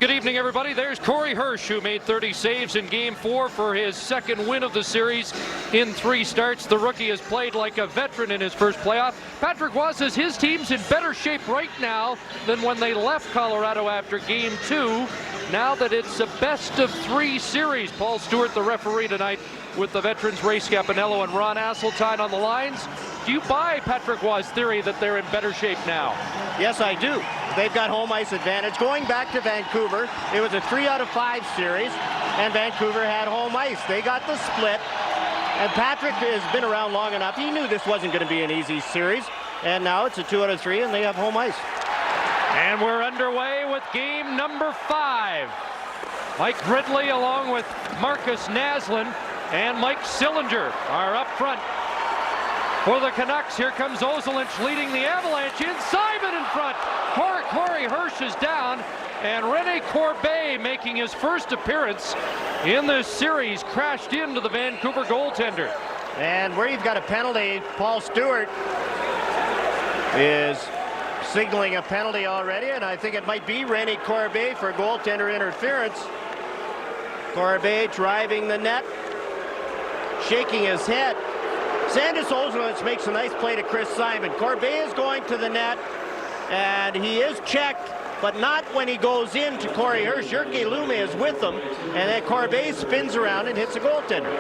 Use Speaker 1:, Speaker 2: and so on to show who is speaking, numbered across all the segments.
Speaker 1: Good evening, everybody. There's Corey Hirsch, who made 30 saves in Game 4 for his second win of the series in 3 starts. The rookie has played like a veteran in his first playoff. Patrick Roy says his team's in better shape right now than when they left Colorado after Game 2, now that it's a best-of-3 series. Paul Stewart, the referee tonight, with the veterans Ray Scapanello and Ron Asseltine on the lines. Do you buy Patrick Roy's theory that they're in better shape now?
Speaker 2: Yes, I do. They've got home ice advantage. Going back to Vancouver, it was a 3 out of 5 series, and Vancouver had home ice. They got the split, and Patrick has been around long enough. He knew this wasn't going to be an easy series, and now it's a 2 out of 3, and they have home ice.
Speaker 1: And we're underway with game number 5. Mike Ridley along with Marcus Naslund and Mike Sillinger are up front. For the Canucks, here comes Ozolinsh leading the Avalanche in. Simon in front. Corey Hirsch is down. And Rene Corbet, making his first appearance in this series, crashed into the Vancouver goaltender.
Speaker 2: And where you've got a penalty, Paul Stewart is signaling a penalty already, and I think it might be Rene Corbet for goaltender interference. Corbet driving the net, shaking his head. Sandis Ozolinsh makes a nice play to Chris Simon. Corbet is going to the net, and he is checked, but not when he goes in to Corey Hirsch. Jyrki Lumme is with him, and then Corbet spins around and hits the goaltender.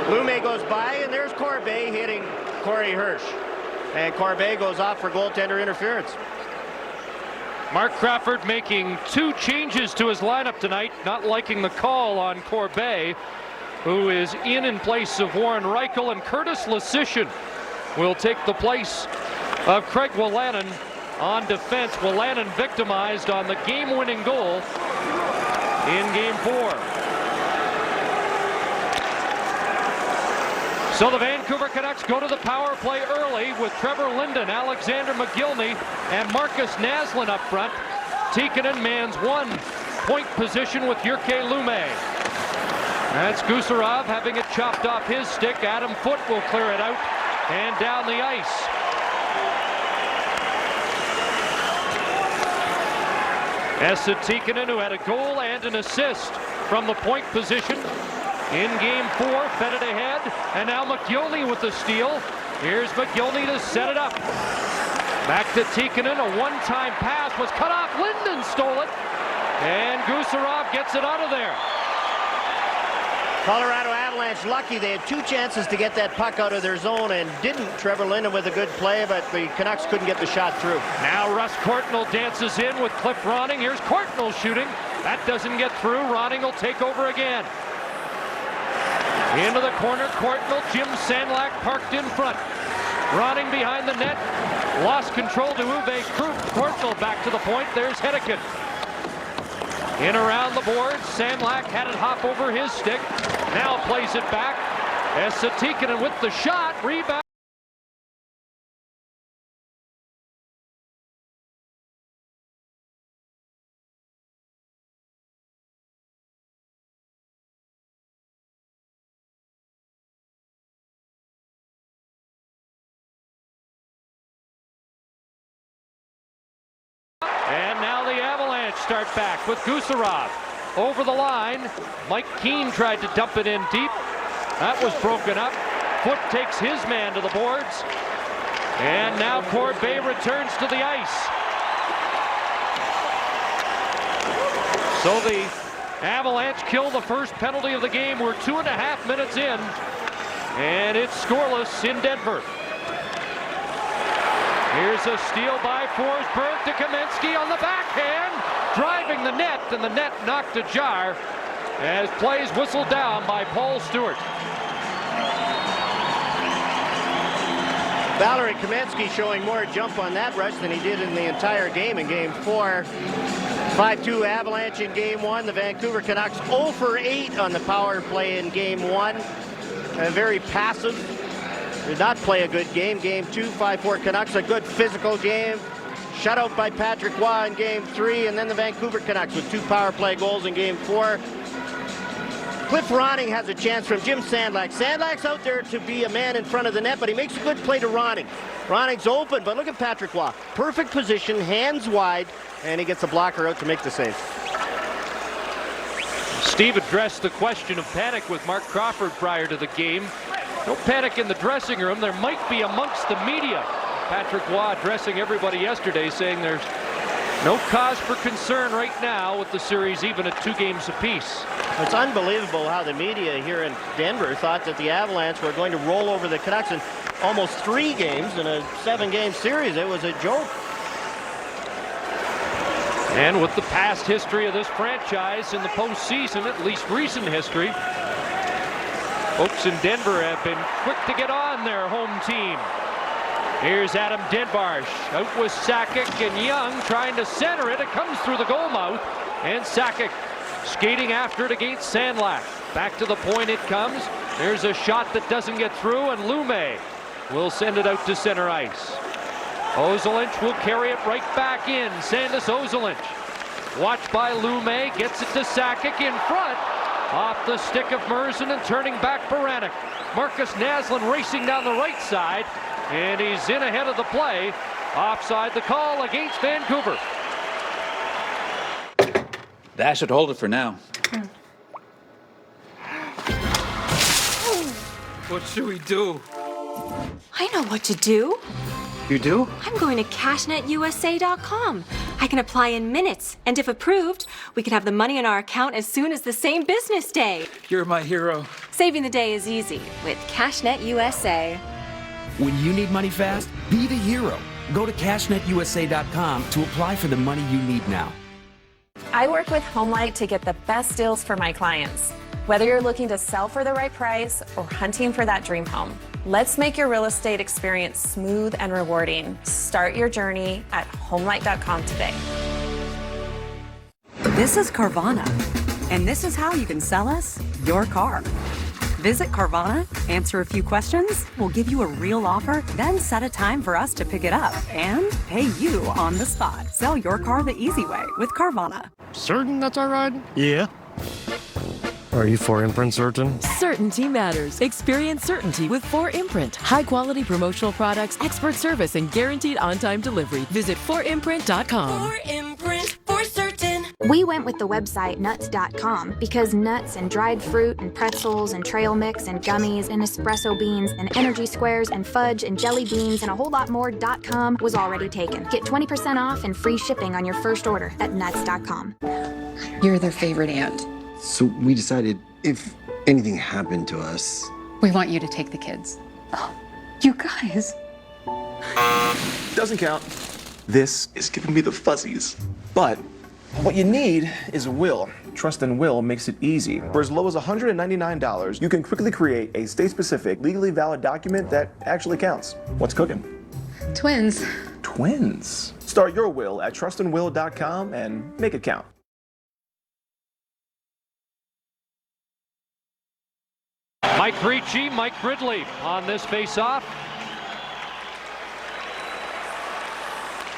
Speaker 2: Lumme goes by, and there's Corbet hitting Corey Hirsch. And Corbet goes off for goaltender interference.
Speaker 1: Mark Crawford making 2 changes to his lineup tonight, not liking the call on Corbet, who is in place of Warren Reichel, and Curtis Lasician will take the place of Craig Wolanin on defense. Wolanin victimized on the game-winning goal in Game 4. So the Vancouver Canucks go to the power play early with Trevor Linden, Alexander McGillney, and Marcus Naslund up front. Tikkanen mans 1 point position with Jyrki Lumme. That's Gusarov having it chopped off his stick. Adam Foote will clear it out and down the ice. Esa Tikkanen, who had a goal and an assist from the point position in Game 4, fed it ahead, and now McGillney with the steal. Here's McGillney to set it up. Back to Tikkanen, a one-time pass was cut off. Linden stole it, and Gusarov gets it out of there.
Speaker 2: Colorado Avalanche lucky. They had 2 chances to get that puck out of their zone and didn't. Trevor Linden with a good play, but the Canucks couldn't get the shot through.
Speaker 1: Now Russ Courtnall dances in with Cliff Ronning. Here's Courtnall shooting. That doesn't get through. Ronning will take over again. Into the corner, Courtnall. Jim Sandlak parked in front. Ronning behind the net. Lost control to Uwe Krupp. Courtnall back to the point. There's Hedican. In around the boards, Sandlak had it hop over his stick. Now plays it back. Esa Tikkanen with the shot. Rebound. And now the Avalanche start back with Gusarov. Over the line, Mike Keane tried to dump it in deep. That was broken up. Foote takes his man to the boards. And now Corbet returns to the ice. So the Avalanche kill the first penalty of the game. We're 2.5 minutes in, and it's scoreless in Denver. Here's a steal by Forsberg to Kamensky on the backhand, driving the net, and the net knocked ajar as plays whistled down by Paul Stewart.
Speaker 2: Valerie Kamensky showing more jump on that rush than he did in the entire game in Game 4. 5-2 Avalanche in Game 1. The Vancouver Canucks 0 for 8 on the power play in Game 1. Very passive. Did not play a good game. Game 2, 5-4 Canucks, a good physical game. Shutout by Patrick Roy in Game 3, and then the Vancouver Canucks with 2 power play goals in Game 4. Cliff Ronning has a chance from Jim Sandlak. Sandlak's out there to be a man in front of the net, but he makes a good play to Ronning. Ronning's open, but look at Patrick Roy. Perfect position, hands wide, and he gets a blocker out to make the save.
Speaker 1: Steve addressed the question of panic with Mark Crawford prior to the game. No panic in the dressing room. There might be amongst the media. Patrick Roy addressing everybody yesterday, saying there's no cause for concern right now with the series even at 2 games apiece.
Speaker 2: It's unbelievable how the media here in Denver thought that the Avalanche were going to roll over the Canucks in almost 3 games in a 7-game series. It was a joke.
Speaker 1: And with the past history of this franchise in the postseason, at least recent history, folks in Denver have been quick to get on their home team. Here's Adam Denbarsh out with Sakic and Young trying to center it. It comes through the goal mouth, and Sakic skating after it against Sandlak. Back to the point it comes. There's a shot that doesn't get through, and Lume will send it out to center ice. Ozolinsh will carry it right back in. Sandis Ozolinsh, watched by Lume, gets it to Sakic in front. Off the stick of Merzen and turning back Baranek. Marcus Naslund racing down the right side, and he's in ahead of the play. Offside the call against Vancouver.
Speaker 3: That should hold it for now.
Speaker 4: What should we do?
Speaker 5: I know what to do.
Speaker 4: You do?
Speaker 5: I'm going to CashNetUSA.com. I can apply in minutes, and if approved, we can have the money in our account as soon as the same business day.
Speaker 4: You're my hero.
Speaker 5: Saving the day is easy with CashNet USA.
Speaker 6: When you need money fast, be the hero. Go to CashNetUSA.com to apply for the money you need now.
Speaker 7: I work with HomeLight to get the best deals for my clients. Whether you're looking to sell for the right price or hunting for that dream home, let's make your real estate experience smooth and rewarding. Start your journey at HomeLight.com today.
Speaker 8: This is Carvana, and this is how you can sell us your car. Visit Carvana, answer a few questions, we'll give you a real offer, then set a time for us to pick it up and pay you on the spot. Sell your car the easy way with Carvana.
Speaker 9: Certain that's our ride? Yeah. Are you 4imprint certain?
Speaker 10: Certainty matters. Experience certainty with 4imprint. High-quality promotional products, expert service, and guaranteed on-time delivery. Visit 4imprint.com.
Speaker 11: 4imprint for certain. We went with the website nuts.com because nuts and dried fruit and pretzels and trail mix and gummies and espresso beans and energy squares and fudge and jelly beans and a whole lot more.com was already taken. Get 20% off and free shipping on your first order at nuts.com.
Speaker 12: You're their favorite aunt.
Speaker 13: So we decided if anything happened to us,
Speaker 12: we want you to take the kids. Oh, you guys.
Speaker 14: Doesn't count. This is giving me the fuzzies. But what you need is a will. Trust and Will makes it easy. For as low as $199, you can quickly create a state-specific, legally valid document that actually counts. What's cooking?
Speaker 12: Twins.
Speaker 14: Twins. Start your will at trustandwill.com and make it count.
Speaker 1: Mike Ricci, Mike Ridley on this face-off.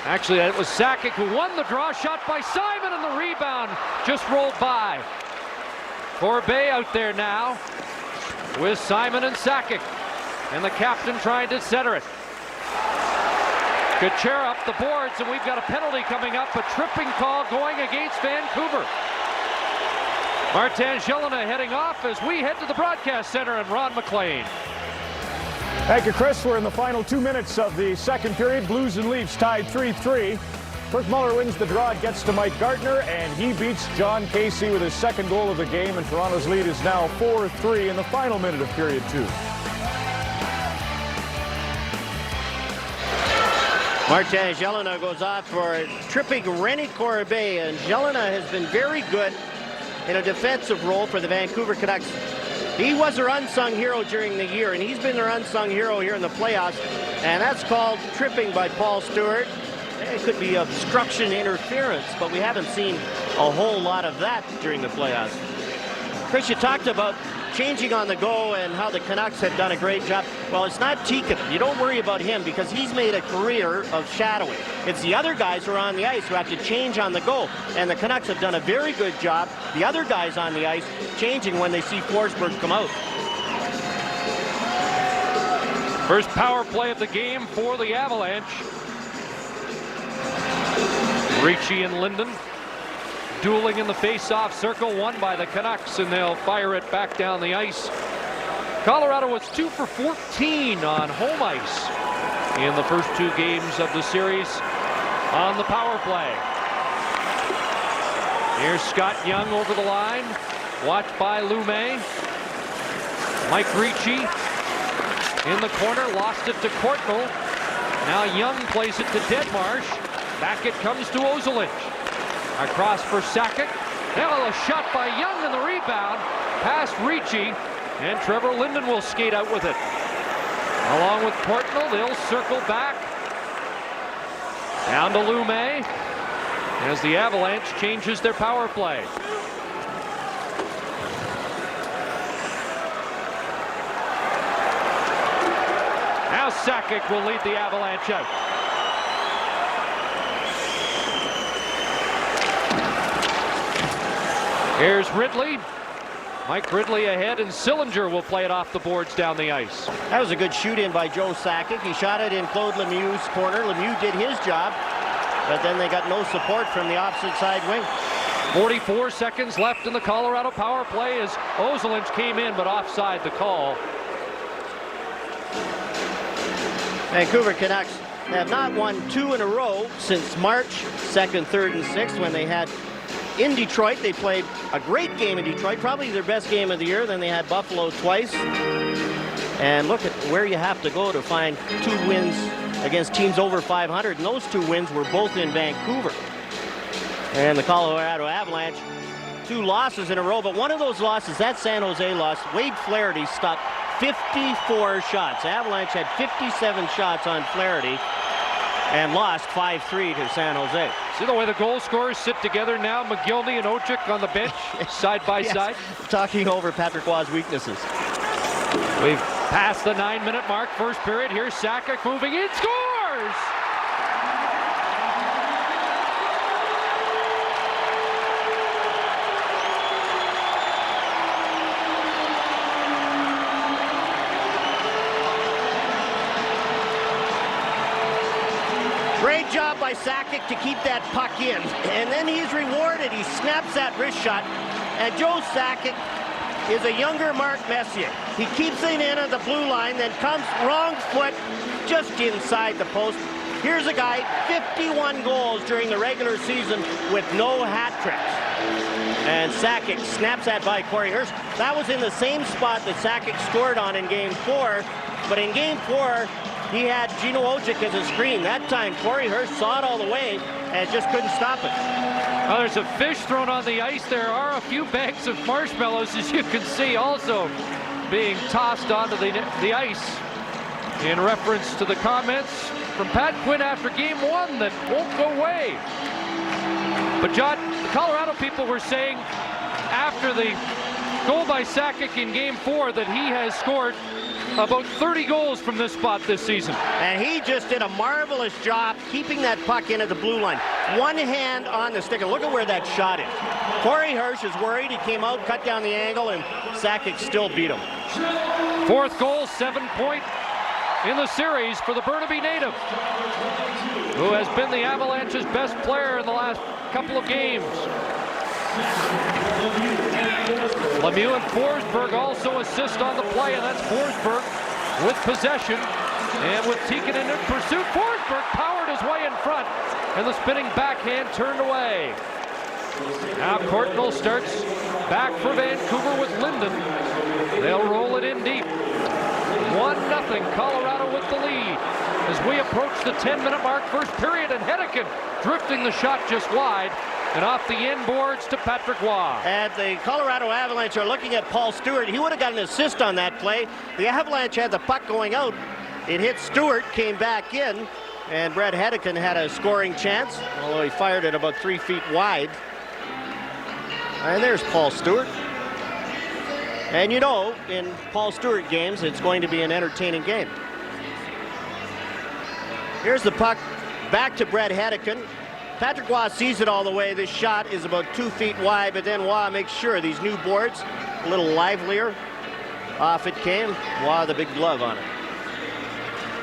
Speaker 1: Actually, it was Sakic who won the draw. Shot by Simon, and the rebound just rolled by. Corbet out there now with Simon and Sakic, and the captain trying to center it. Kuchera up the boards, and we've got a penalty coming up, a tripping call going against Vancouver. Martin Gelinas heading off as we head to the broadcast center, and Ron McLean.
Speaker 15: Thank you, Chris. We're in the final 2 minutes of the second period. Blues and Leafs tied 3-3. Kirk Muller wins the draw. It gets to Mike Gardner, and he beats John Casey with his second goal of the game, and Toronto's lead is now 4-3 in the final minute of period 2.
Speaker 2: Martin Gelinas goes off for tripping Rennie Corbet, and Gelinas has been very good in a defensive role for the Vancouver Canucks. He was their unsung hero during the year, and he's been their unsung hero here in the playoffs, and that's called tripping by Paul Stewart. It could be obstruction interference, but we haven't seen a whole lot of that during the playoffs. Chris, you talked about changing on the go and how the Canucks have done a great job. Well, it's not Tikkanen. You don't worry about him because he's made a career of shadowing. It's the other guys who are on the ice who have to change on the go, and the Canucks have done a very good job. The other guys on the ice changing when they see Forsberg come out.
Speaker 1: First power play of the game for the Avalanche. Ricci and Linden dueling in the face-off circle, won by the Canucks, and they'll fire it back down the ice. Colorado was 2 for 14 on home ice in the first 2 games of the series on the power play. Here's Scott Young over the line, watched by Lou May. Mike Ricci in the corner, lost it to Courtnall. Now Young plays it to Deadmarsh. Back it comes to Ozolinsh. Across for Sakic. Now a shot by Young and the rebound. Past Ricci, and Trevor Linden will skate out with it. Along with Courtnall, they'll circle back. Down to Lou May as the Avalanche changes their power play. Now Sakic will lead the Avalanche out. Here's Ridley. Mike Ridley ahead, and Sillinger will play it off the boards down the ice.
Speaker 2: That was a good shoot in by Joe Sakic. He shot it in Claude Lemieux's corner. Lemieux did his job, but then they got no support from the opposite side wing.
Speaker 1: 44 seconds left in the Colorado power play as Ozolinsh came in, but offside the call.
Speaker 2: Vancouver Canucks have not won 2 in a row since March 2nd, 3rd, and 6th when they had in Detroit. They played a great game in Detroit, probably their best game of the year. Then they had Buffalo twice. And look at where you have to go to find 2 wins against teams over 500. And those 2 wins were both in Vancouver. And the Colorado Avalanche, 2 losses in a row. But one of those losses, that San Jose loss, Wade Flaherty stopped 54 shots. Avalanche had 57 shots on Flaherty and lost 5-3 to San Jose.
Speaker 1: See the way the goal scorers sit together now? McGillney and Ojic on the bench, side by side.
Speaker 2: Talking over Patrick Waugh's weaknesses.
Speaker 1: We've passed the 9-minute mark, first period. Here's Sakic moving in, scores!
Speaker 2: Great job by Sakic to keep that puck in. And then he's rewarded. He snaps that wrist shot. And Joe Sakic is a younger Mark Messier. He keeps it in at the blue line, then comes wrong foot just inside the post. Here's a guy, 51 goals during the regular season with no hat tricks. And Sakic snaps that by Corey Hirsch. That was in the same spot that Sakic scored on in Game 4. But in Game 4, he had Gino Ojic as a screen. That time, Corey Hirsch saw it all the way and just couldn't stop it.
Speaker 1: Well, there's a fish thrown on the ice. There are a few bags of marshmallows, as you can see, also being tossed onto the ice in reference to the comments from Pat Quinn after Game 1 that won't go away. But John, the Colorado people were saying after the goal by Sakic in Game 4 that he has scored about 30 goals from this spot this season.
Speaker 2: And he just did a marvelous job keeping that puck in at the blue line. One hand on the stick, and look at where that shot is. Corey Hirsch is worried. He came out, cut down the angle, and Sakic still beat him.
Speaker 1: 4th goal, 7-point in the series for the Burnaby native, who has been the Avalanche's best player in the last couple of games. Lemieux and Forsberg also assist on the play, and that's Forsberg with possession. And with Tikkanen in pursuit, Forsberg powered his way in front, and the spinning backhand turned away. Now Courtnall starts back for Vancouver with Linden. They'll roll it in deep. 1-0, Colorado with the lead. As we approach the 10-minute mark, first period, and Hedican drifting the shot just wide. And off the inboards to Patrick Waugh.
Speaker 2: And the Colorado Avalanche are looking at Paul Stewart. He would have got an assist on that play. The Avalanche had the puck going out. It hit Stewart, came back in, and Brett Hedican had a scoring chance, although he fired it about 3 feet wide. And there's Paul Stewart. And you know, in Paul Stewart games, it's going to be an entertaining game. Here's the puck back to Brett Hedican. Patrick Waugh sees it all the way. This shot is about 2 feet wide, but then Waugh makes sure these new boards a little livelier. Off it came. Waugh, the big glove on it.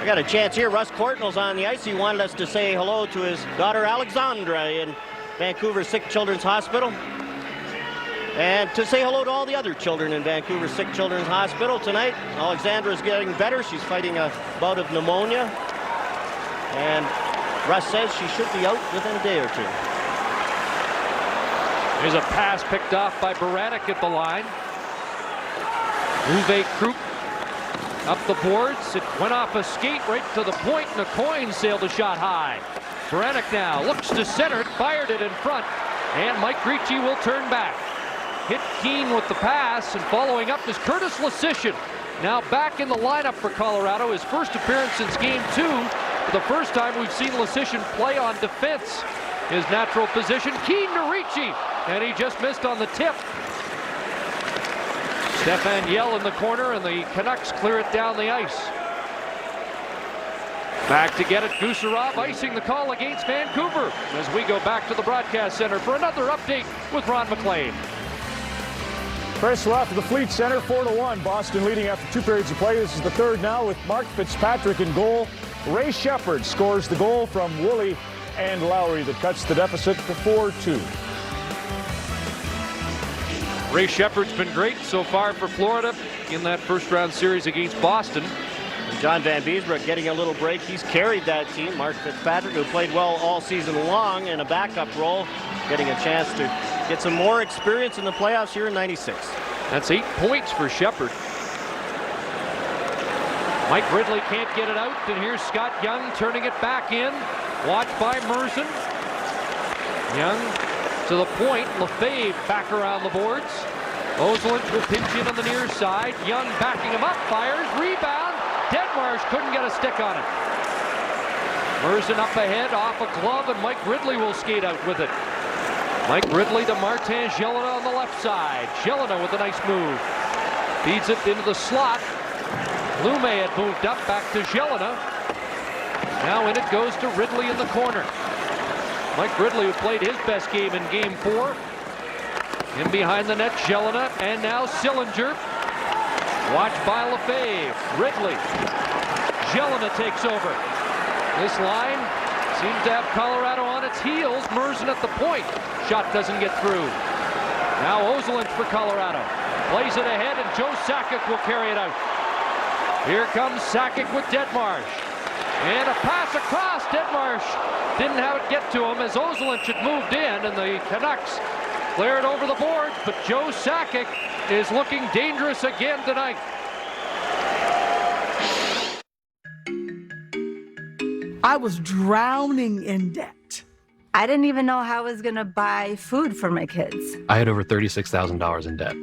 Speaker 2: I got a chance here. Russ Courtnall's on the ice. He wanted us to say hello to his daughter Alexandra in Vancouver Sick Children's Hospital. And to say hello to all the other children in Vancouver Sick Children's Hospital tonight. Alexandra is getting better. She's fighting a bout of pneumonia. And Russ says she should be out within a day or two.
Speaker 1: There's a pass picked off by Baranek at the line. Uwe Krupp up the boards. It went off a skate right to the point, and Aucoin sailed a shot high. Baranek now looks to center it, fired it in front, and Mike Ricci will turn back. Hit Keane with the pass, and following up is Curtis Lasician. Now back in the lineup for Colorado, his first appearance since Game 2. For the first time we've seen Lasician play on defense. His natural position, Keane to Ricci, and he just missed on the tip. Stefan Yell in the corner, and the Canucks clear it down the ice. Back to get it, Gusarov icing the call against Vancouver as we go back to the broadcast center for another update with Ron MacLean.
Speaker 15: Chris, we're off to the Fleet Center, 4-1. Boston leading after 2 periods of play. This is the third now with Mark Fitzpatrick in goal. Ray Shepherd scores the goal from Woolley and Lowry that cuts the deficit to 4-2.
Speaker 1: Ray Shepherd's been great so far for Florida in that first-round series against Boston.
Speaker 2: And John Van Beesbrook getting a little break. He's carried that team. Mark Fitzpatrick, who played well all season long in a backup role, getting a chance to get some more experience in the playoffs here in '96.
Speaker 1: That's 8 points for Shepherd. Mike Ridley can't get it out, and here's Scott Young turning it back in. Watched by Merson. Young to the point. Lefebvre back around the boards. Ozolinsh will pinch in on the near side. Young backing him up, fires, rebound. Deadmarsh couldn't get a stick on it. Merson up ahead, off a glove, and Mike Ridley will skate out with it. Mike Ridley to Martin Gélina on the left side. Gélina with a nice move. Feeds it into the slot. Lume had moved up, back to Gélina. Now in it goes to Ridley in the corner. Mike Ridley, who played his best game in Game 4. In behind the net, Gélina, and now Sillinger. Watched by Lefebvre. Ridley. Gélina takes over. This line seems to have Colorado on its heels. Merson at the point. Shot doesn't get through. Now Ozolinsh for Colorado. Plays it ahead, and Joe Sakic will carry it out. Here comes Sakic with Deadmarsh. And a pass across. Deadmarsh didn't have it get to him as Ozolinsh had moved in, and the Canucks clear it over the board. But Joe Sakic is looking dangerous again tonight.
Speaker 16: I was drowning in debt. I didn't even know how I was going to buy food for my kids.
Speaker 17: I had over $36,000 in debt.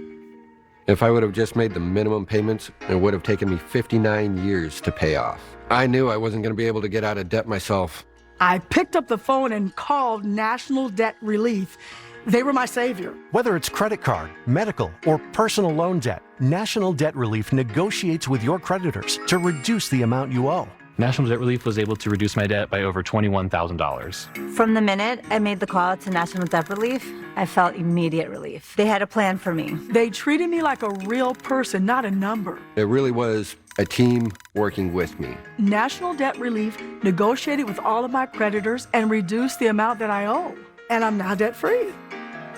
Speaker 18: If I would have just made the minimum payments, it would have taken me 59 years to pay off. I knew I wasn't going to be able to get out of debt myself.
Speaker 16: I picked up the phone and called National Debt Relief. They were my savior.
Speaker 19: Whether it's credit card, medical, or personal loan debt, National Debt Relief negotiates with your creditors to reduce the amount you owe.
Speaker 17: National Debt Relief was able to reduce my debt by over $21,000.
Speaker 16: From the minute I made the call to National Debt Relief, I felt immediate relief. They had a plan for me. They treated me like a real person, not a number.
Speaker 18: It really was a team working with me.
Speaker 16: National Debt Relief negotiated with all of my creditors and reduced the amount that I owe. And I'm now debt-free.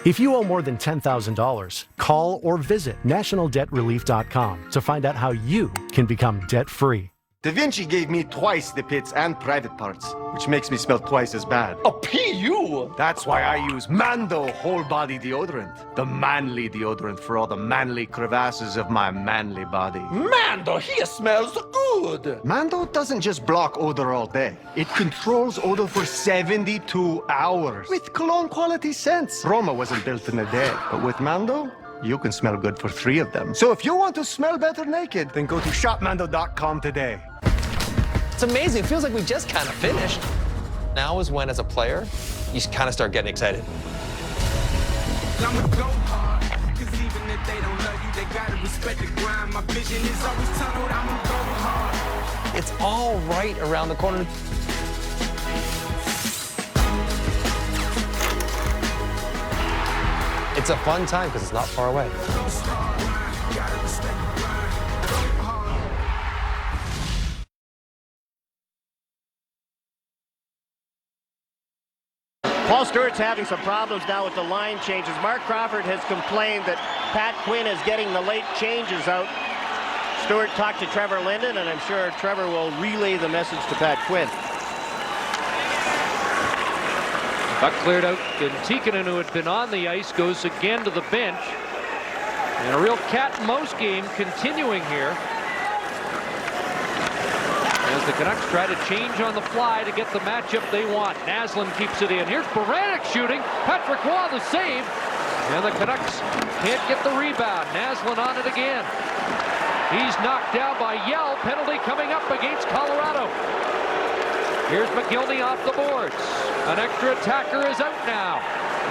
Speaker 19: If you owe more than $10,000, call or visit nationaldebtrelief.com to find out how you can become debt-free.
Speaker 20: Da Vinci gave me twice the pits and private parts, which makes me smell twice as bad. A PU? That's why I use Mando Whole Body Deodorant. The manly deodorant for all the manly crevasses of my manly body. Mando, he smells good! Mando doesn't just block odor all day. It controls odor for 72 hours. With cologne quality scents. Roma wasn't built in a day, but with Mando, you can smell good for 3 of them. So if you want to smell better naked, then go to shopmando.com today.
Speaker 21: It's amazing. It feels like we just kind of finished. Now is when, as a player, you kind of start getting excited.
Speaker 22: I'ma go hard, 'cause even if they don't love you, they gotta respect the grind. My vision is always tunneled, I'ma go hard.
Speaker 21: It's all right around the corner. It's a fun time because it's not far away.
Speaker 2: Paul Stewart's having some problems now with the line changes. Mark Crawford has complained that Pat Quinn is getting the late changes out. Stewart talked to Trevor Linden, and I'm sure Trevor will relay the message to Pat Quinn.
Speaker 1: Puck cleared out, and Tikkanen, who had been on the ice, goes again to the bench. And a real cat and mouse game continuing here as the Canucks try to change on the fly to get the matchup they want. Naslund keeps it in. Here's Baranek shooting. Patrick Roy the save. And the Canucks can't get the rebound. Naslund on it again. He's knocked down by Yell. Penalty coming up against Colorado. Here's McGillney off the boards. An extra attacker is out now.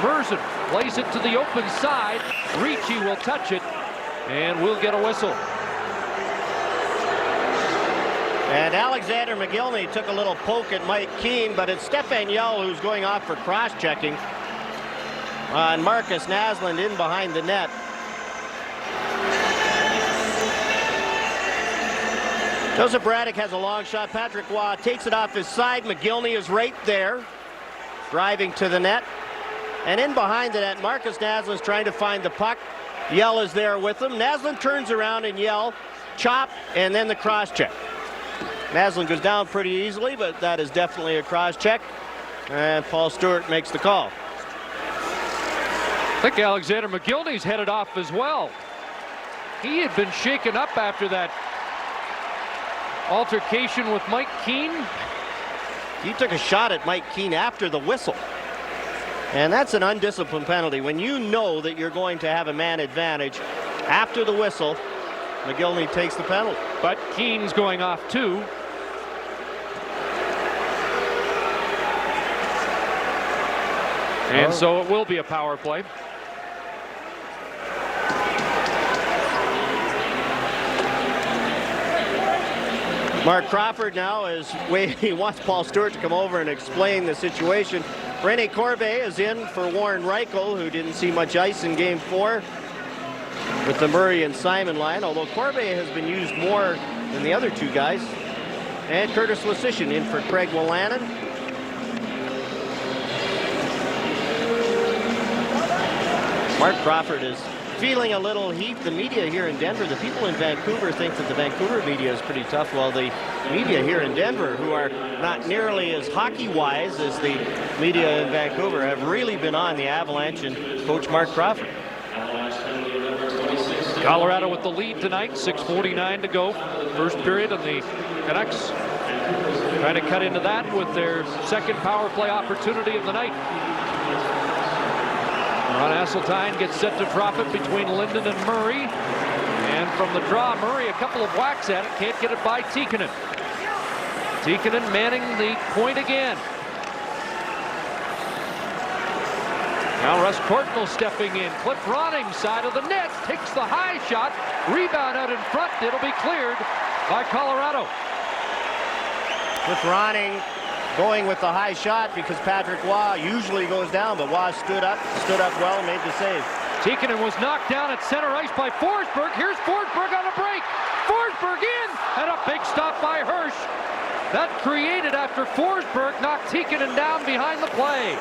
Speaker 1: Merzen plays it to the open side. Ricci will touch it, and we'll get a whistle.
Speaker 2: And Alexander McGillney took a little poke at Mike Keane, but it's Stefan Yell who's going off for cross-checking on Marcus Naslund in behind the net. Joseph Braddock has a long shot. Patrick Roy takes it off his side. McGillney is right there, driving to the net. And in behind the net, Marcus Naslund's trying to find the puck. Yell is there with him. Naslund turns around and Yell chop, and then the cross-check. Naslund goes down pretty easily, but that is definitely a cross-check. And Paul Stewart makes the call.
Speaker 1: I think Alexander McGillney's headed off as well. He had been shaken up after that altercation with Mike Keane.
Speaker 2: He took a shot at Mike Keane after the whistle. And that's an undisciplined penalty. When you know that you're going to have a man advantage after the whistle, McGillney takes the penalty.
Speaker 1: But Keane's going off too. And so it will be a power play.
Speaker 2: Mark Crawford now is waiting. He wants Paul Stewart to come over and explain the situation. Rene Corbeil is in for Warren Reichel, who didn't see much ice in Game 4 with the Murray and Simon line, although Corbeil has been used more than the other two guys. And Curtis Lesishin in for Craig Wolanin. Mark Crawford is feeling a little heat. The media here in Denver, the people in Vancouver think that the Vancouver media is pretty tough, while the media here in Denver, who are not nearly as hockey-wise as the media in Vancouver, have really been on the Avalanche and Coach Mark Crawford.
Speaker 1: Colorado with the lead tonight, 6:49 to go. First period, and the Canucks trying to cut into that with their second power play opportunity of the night. Ron Asseltine gets set to drop it between Linden and Murray. And from the draw, Murray a couple of whacks at it, can't get it by Tikkanen. Tikkanen manning the point again. Now Russ Courtnall stepping in. Cliff Ronning side of the net, takes the high shot. Rebound out in front, it'll be cleared by Colorado.
Speaker 2: Cliff Ronning going with the high shot because Patrick Roy usually goes down, but Roy stood up well, made the save.
Speaker 1: Tikkanen was knocked down at center ice by Forsberg. Here's Forsberg on a break. Forsberg in, and a big stop by Hirsch. That created after Forsberg knocked Tikkanen down behind the play.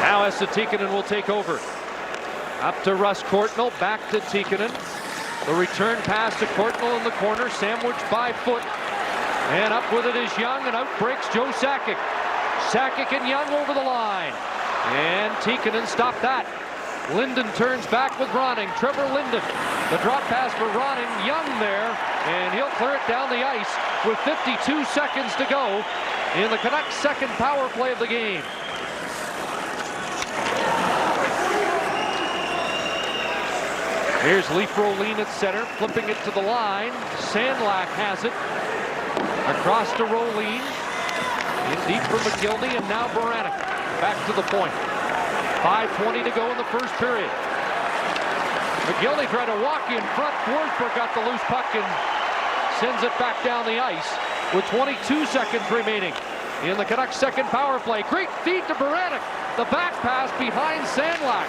Speaker 1: Now Esa Tikkanen will take over. Up to Russ Courtnall, back to Tikkanen. The return pass to Courtnall in the corner, sandwiched by Foot. And up with it is Young, and out breaks Joe Sakic. Sakic and Young over the line. And Tikkanen stopped that. Linden turns back with Ronning. Trevor Linden. The drop pass for Ronning. Young there, and he'll clear it down the ice with 52 seconds to go in the Canucks' second power play of the game. Here's Leaf Rolin at center, flipping it to the line. Sandlak has it. Across to Rolin. In deep for McGillney, and now Baranek. Back to the point. 5:20 to go in the first period. McGillney tried to walk in front. Forsberg got the loose puck and sends it back down the ice with 22 seconds remaining in the Canucks' second power play. Great feed to Baranek. The back pass behind Sandlak,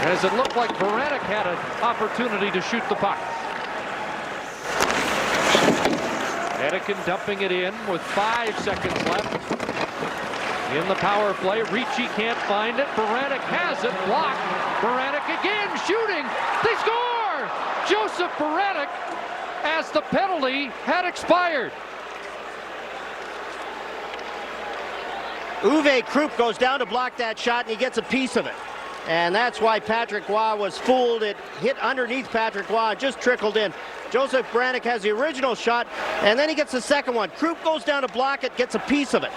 Speaker 1: as it looked like Baranek had an opportunity to shoot the puck. Etiken dumping it in with 5 seconds left. in the power play. Ricci can't find it. Baranek has it. Blocked. Baranek again shooting. They score! Joseph Baranek, as the penalty had expired.
Speaker 2: Uwe Krupp goes down to block that shot, and he gets a piece of it. And that's why Patrick Roy was fooled. It hit underneath Patrick Roy and just trickled in. Joseph Baranek has the original shot, and then he gets the second one. Krupp goes down to block it, gets a piece of it.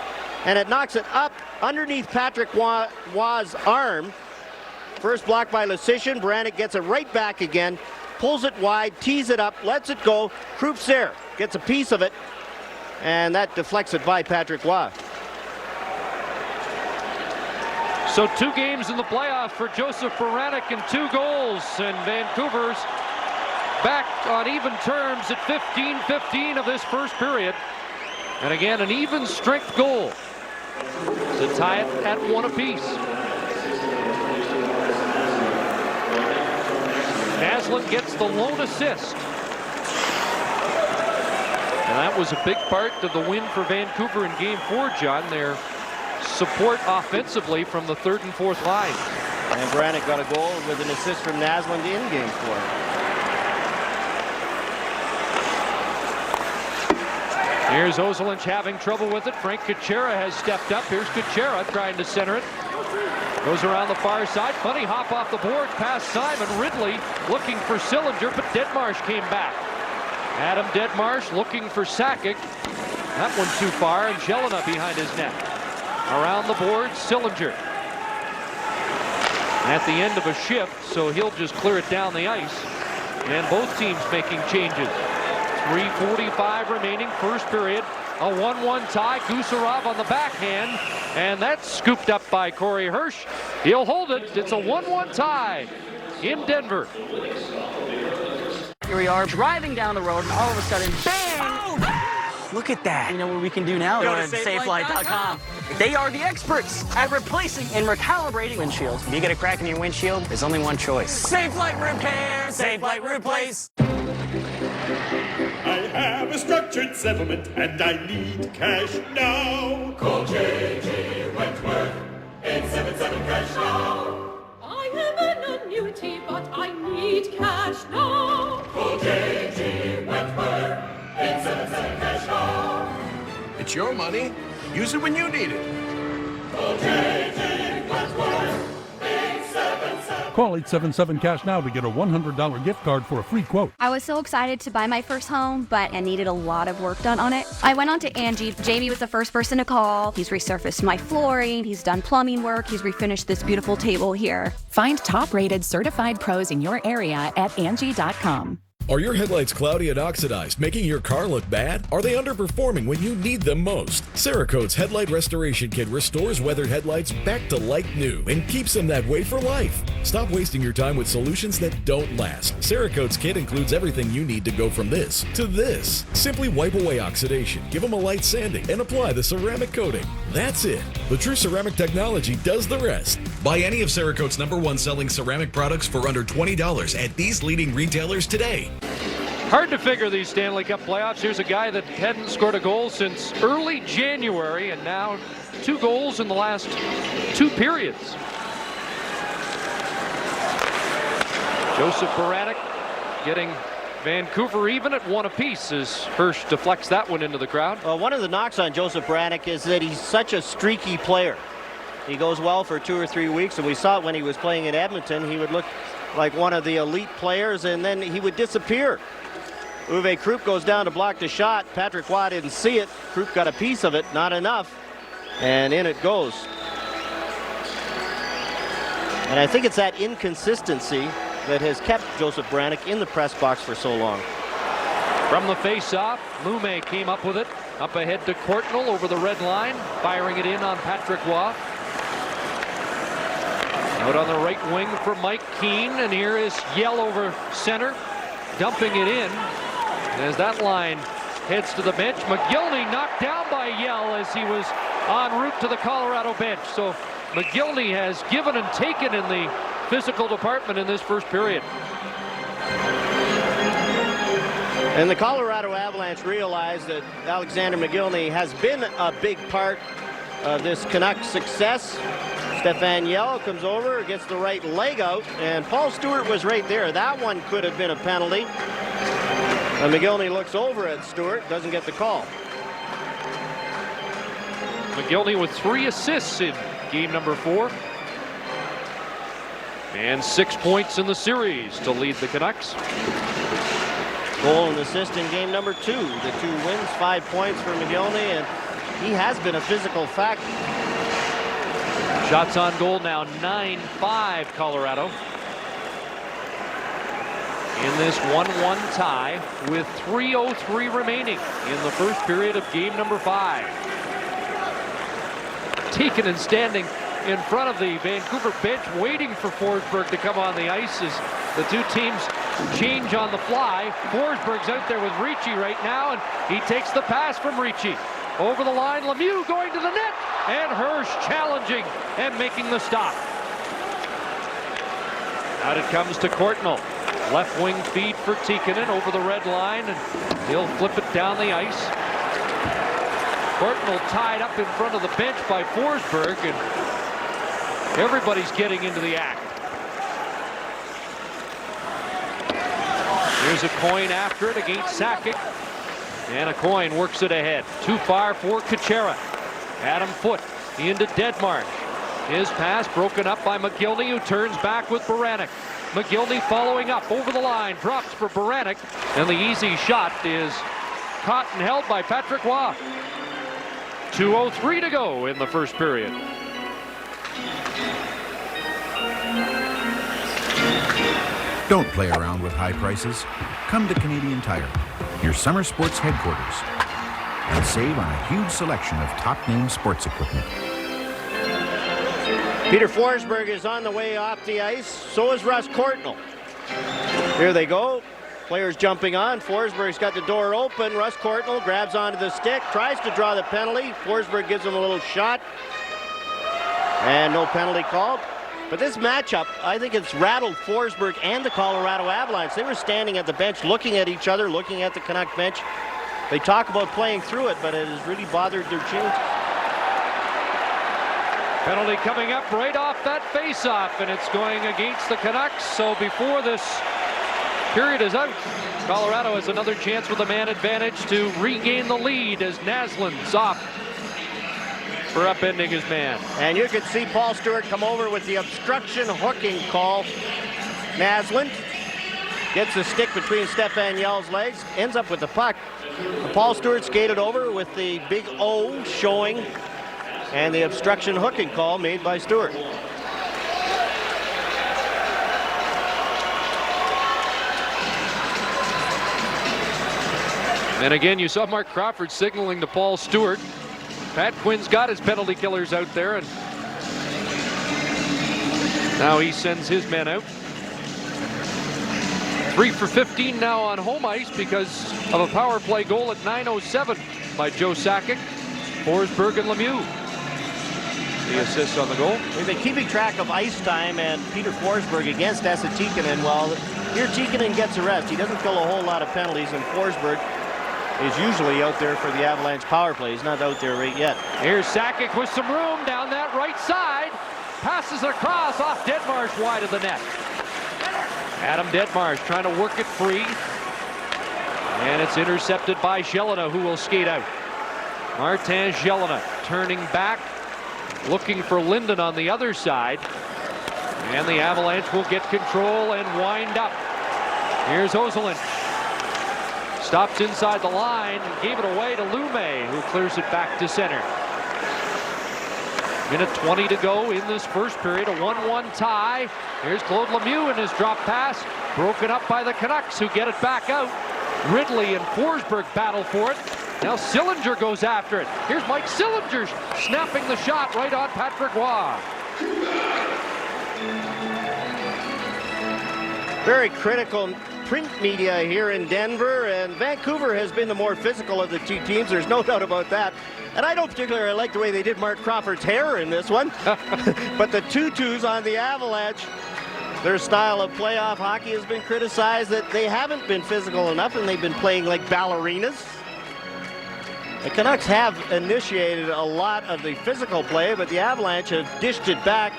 Speaker 2: And it knocks it up underneath Patrick Roy's arm. First block by Leschyshyn. Baranek gets it right back again, pulls it wide, tees it up, lets it go. Krupp's there, gets a piece of it, and that deflects it by Patrick Roy.
Speaker 1: So 2 games in the playoffs for Joseph Baranek and 2 goals, and Vancouver's back on even terms at 15-15 of this first period. And again, an even strength goal to tie it at 1 apiece. Naslund gets the lone assist. And that was a big part of the win for Vancouver in Game 4, John. Their support offensively from the 3rd and 4th lines.
Speaker 2: And Baranek got a goal with an assist from Naslund in Game 4.
Speaker 1: Here's Ozolinsh having trouble with it. Frank Kuchera has stepped up. Here's Kuchera trying to center it. Goes around the far side. Funny hop off the board past Simon. Ridley looking for Sillinger, but Deadmarsh came back. Adam Deadmarsh looking for Sakic. That one too far, and Jelena behind his net. Around the board, Sillinger. At the end of a shift, so he'll just clear it down the ice. And both teams making changes. 3:45 remaining, first period. A 1-1 tie. Gusarov on the backhand, and that's scooped up by Corey Hirsch. He'll hold it. It's a 1-1 tie in Denver.
Speaker 3: Here we are driving down the road, and all of a sudden, bang! Oh! Look at that. You know what we can do now? Go to SafeLight.com. They are the experts at replacing and recalibrating windshields. If you get a crack in your windshield, there's only one choice. Safe Light Repair, Safe Light Replace.
Speaker 4: I have a structured settlement and I need cash now. Call J.G. Wentworth, 877 cash now.
Speaker 23: I have an annuity, but I need cash now.
Speaker 4: Call J.G. Wentworth, 877 cash now.
Speaker 24: It's your money. Use it when you need it.
Speaker 4: Call J.G. Wentworth, 877.
Speaker 25: Call 877 cash now to get a $100 gift card for a free quote.
Speaker 26: I was so excited to buy my first home, but I needed a lot of work done on it. I went on to Angie. Jamie was the first person to call. He's resurfaced my flooring. He's done plumbing work. He's refinished this beautiful table here.
Speaker 27: Find top-rated certified pros in your area at Angie.com.
Speaker 28: Are your headlights cloudy and oxidized, making your car look bad? Are they underperforming when you need them most? Cerakote's Headlight Restoration Kit restores weathered headlights back to like new and keeps them that way for life. Stop wasting your time with solutions that don't last. Cerakote's kit includes everything you need to go from this to this. Simply wipe away oxidation, give them a light sanding, and apply the ceramic coating. That's it. The True Ceramic technology does the rest. Buy any of Cerakote's #1 selling ceramic products for under $20 at these leading retailers today.
Speaker 1: Hard to figure these Stanley Cup playoffs. Here's a guy that hadn't scored a goal since early January, and now 2 goals in the last 2 periods. Joseph Baranek getting Vancouver even at 1 apiece as Hirsch deflects that one into the crowd.
Speaker 2: Well, one of the knocks on Joseph Baranek is that he's such a streaky player. He goes well for 2 or 3 weeks, and we saw it when he was playing in Edmonton. He would look like one of the elite players, and then he would disappear. Uwe Krupp goes down to block the shot. Patrick Roy didn't see it. Krupp got a piece of it, not enough, and in it goes. And I think it's that inconsistency that has kept Joseph Baranek in the press box for so long.
Speaker 1: From the face-off, Lume came up with it. Up ahead to Courtnall over the red line, firing it in on Patrick Roy. Out on the right wing for Mike Keane, and here is Yell over center, dumping it in. As that line heads to the bench, McGillney knocked down by Yell as he was en route to the Colorado bench. So McGillney has given and taken in the physical department in this first period.
Speaker 2: And the Colorado Avalanche realized that Alexander McGillney has been a big part of this Canucks success. Stefan Yell comes over, gets the right leg out, and Paul Stewart was right there. That one could have been a penalty. And McGillney looks over at Stewart, doesn't get the call.
Speaker 1: McGillney with 3 assists in game number 4. And 6 points in the series to lead the Canucks.
Speaker 2: Goal and assist in game number 2. The 2 wins, 5 points for McGillney, and he has been a physical factor.
Speaker 1: Shots on goal now 9-5 Colorado. In this 1-1 tie with 3:03 remaining in the first period of game number 5. Tikkanen standing in front of the Vancouver bench waiting for Forsberg to come on the ice as the two teams change on the fly. Forsberg's out there with Ricci right now, and he takes the pass from Ricci. Over the line, Lemieux going to the net, and Hirsch challenging and making the stop. Out it comes to Courtnall. Left wing feed for Tikkanen over the red line, and he'll flip it down the ice. Courtnall tied up in front of the bench by Forsberg, and everybody's getting into the act. Here's a Coin after it against Sakic. And a Coin works it ahead. Too far for Kuchera. Adam Foote into Deadmarsh. His pass broken up by McGillney, who turns back with Baranek. McGillney following up over the line, drops for Baranek, and the easy shot is caught and held by Patrick Roy. 2:03 to go in the first period.
Speaker 5: Don't play around with high prices. Come to Canadian Tire, your summer sports headquarters, and save on a huge selection of top-name sports equipment.
Speaker 2: Peter Forsberg is on the way off the ice. So is Russ Courtnall. Here they go. Players jumping on. Forsberg's got the door open. Russ Courtnall grabs onto the stick, tries to draw the penalty. Forsberg gives him a little shot. And no penalty called. But this matchup, I think it's rattled Forsberg and the Colorado Avalanche. They were standing at the bench looking at each other, looking at the Canuck bench. They talk about playing through it, but it has really bothered their chances.
Speaker 1: Penalty coming up right off that face-off, and it's going against the Canucks. So before this period is out, Colorado has another chance with a man advantage to regain the lead as Naslin's off for upending his man.
Speaker 2: And you can see Paul Stewart come over with the obstruction hooking call. Naslund gets the stick between Stefan Yell's legs, ends up with the puck. Paul Stewart skated over with the big O showing, and the obstruction hooking call made by Stewart.
Speaker 1: And again, you saw Mark Crawford signaling to Paul Stewart. Pat Quinn's got his penalty killers out there, and now he sends his men out. 3 for 15 now on home ice because of a power play goal at 9:07 by Joe Sakic. Forsberg and Lemieux. The assists on the goal.
Speaker 2: They've been keeping track of ice time and Peter Forsberg against Esa Tikkanen. Well, here Tikkanen gets a rest. He doesn't kill a whole lot of penalties, and Forsberg is usually out there for the Avalanche power play. He's not out there right yet.
Speaker 1: Here's Sakic with some room down that right side. Passes across off Deadmarsh wide of the net. Adam Deadmarsh trying to work it free. And it's intercepted by Gélina, who will skate out. Martin Gélina turning back, looking for Linden on the other side. And the Avalanche will get control and wind up. Here's Ozelin. Stops inside the line and gave it away to Lume, who clears it back to center. Minute 20 to go in this first period, a 1-1 tie. Here's Claude Lemieux in his drop pass, broken up by the Canucks, who get it back out. Ridley and Forsberg battle for it. Now Sillinger goes after it. Here's Mike Sillinger snapping the shot right on Patrick Roy.
Speaker 2: Very critical print media here in Denver, and Vancouver has been the more physical of the two teams. There's no doubt about that. And I don't particularly like the way they did Mark Crawford's hair in this one. But the Tutus on the Avalanche, their style of playoff hockey has been criticized that they haven't been physical enough and they've been playing like ballerinas. The Canucks have initiated a lot of the physical play, but the Avalanche have dished it back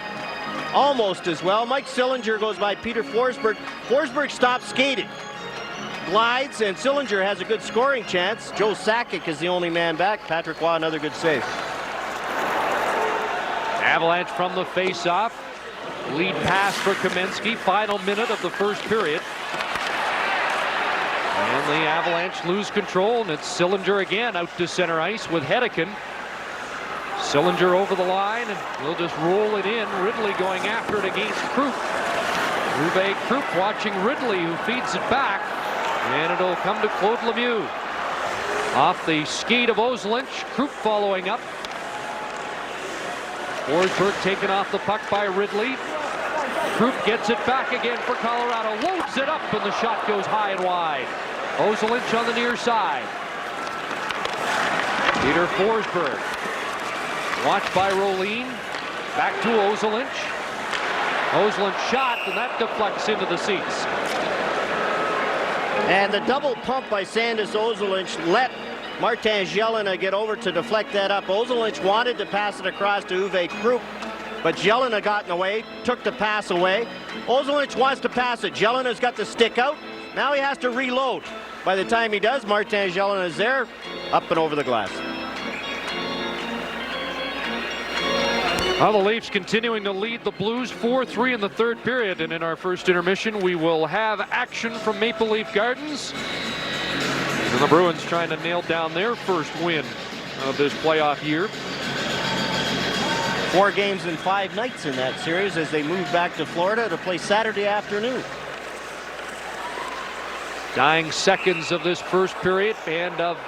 Speaker 2: almost as well. Mike Sillinger goes by Peter Forsberg. Forsberg stops skating, glides, and Sillinger has a good scoring chance. Joe Sakic is the only man back. Patrick Waugh, another good save.
Speaker 1: Avalanche from the face-off. Lead pass for Kamensky. Final minute of the first period. And the Avalanche lose control, and it's Sillinger again out to center ice with Hedican. Sillinger over the line, and we'll just roll it in. Ridley going after it against Krupp. Uwe Krupp watching Ridley, who feeds it back, and it'll come to Claude Lemieux. Off the skate of Ozolinsh, Krupp following up. Forsberg taken off the puck by Ridley. Krupp gets it back again for Colorado, loads it up, and the shot goes high and wide. Ozolinsh on the near side. Peter Forsberg. Watched by Rolin. Back to Ozolinsh. Ozolinsh shot, and that deflects into the seats.
Speaker 2: And the double pump by Sandis Ozolinsh let Martin Jelena get over to deflect that up. Ozolinsh wanted to pass it across to Uwe Krupp, but Jelena got in the way, took the pass away. Ozolinsh wants to pass it. Jelena's got the stick out. Now he has to reload. By the time he does, Martin Jelena is there, up and over the glass.
Speaker 1: Well, the Leafs continuing to lead the Blues 4-3 in the third period, and in our first intermission we will have action from Maple Leaf Gardens. And the Bruins trying to nail down their first win of this playoff year.
Speaker 2: 4 games in 5 nights in that series as they move back to Florida to play Saturday afternoon.
Speaker 1: Dying seconds of this first period and of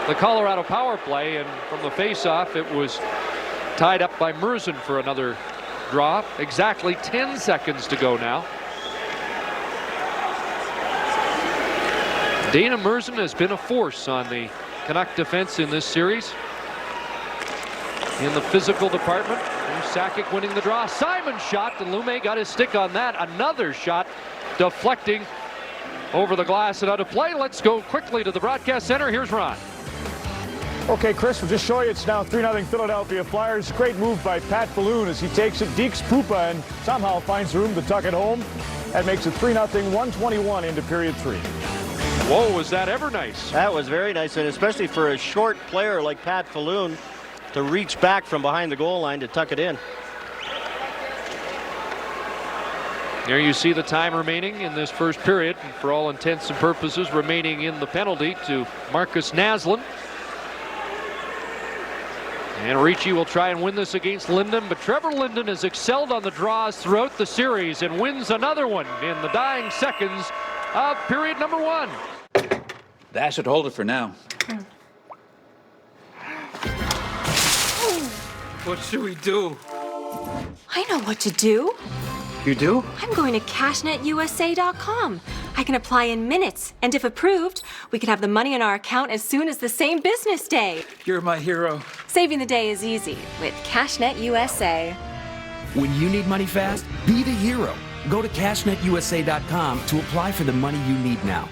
Speaker 1: the Colorado power play, and from the face-off it was tied up by Murzin for another draw. Exactly 10 seconds to go now. Dana Murzin has been a force on the Canuck defense in this series. In the physical department, Sakic winning the draw. Simon shot, and Lume got his stick on that. Another shot deflecting over the glass and out of play. Let's go quickly to the broadcast center. Here's Ron.
Speaker 15: Okay, Chris, we'll just show you it's now 3-0 Philadelphia Flyers. Great move by Pat Falloon as he takes it, dekes Pupa, and somehow finds room to tuck it home. That makes it 3-0, 1:21 into period 3.
Speaker 1: Whoa, was that ever nice?
Speaker 2: That was very nice, and especially for a short player like Pat Falloon to reach back from behind the goal line to tuck it in.
Speaker 1: There you see the time remaining in this first period, and for all intents and purposes remaining in the penalty to Marcus Naslund. And Ricci will try and win this against Linden, but Trevor Linden has excelled on the draws throughout the series and wins another one in the dying seconds of period number 1.
Speaker 6: That should hold it for now. What should we do?
Speaker 7: I know what to do.
Speaker 6: You do?
Speaker 7: I'm going to CashNetUSA.com. I can apply in minutes, and if approved, we can have the money in our account as soon as the same business day.
Speaker 6: You're my hero.
Speaker 7: Saving the day is easy with CashNet USA.
Speaker 8: When you need money fast, be the hero. Go to CashNetUSA.com to apply for the money you need now.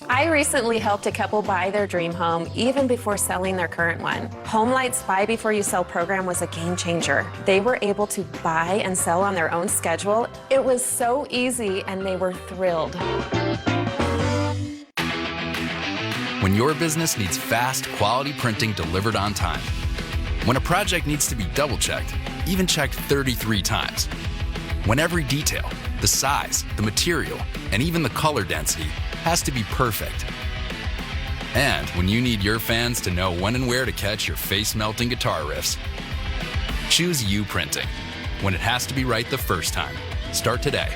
Speaker 9: I recently helped a couple buy their dream home even before selling their current one. HomeLight's Buy Before You Sell program was a game changer. They were able to buy and sell on their own schedule. It was so easy and they were thrilled.
Speaker 10: When your business needs fast, quality printing delivered on time. When a project needs to be double-checked, even checked 33 times. When every detail, the size, the material, and even the color density has to be perfect. And when you need your fans to know when and where to catch your face-melting guitar riffs. Choose U Printing. When it has to be right the first time. Start today.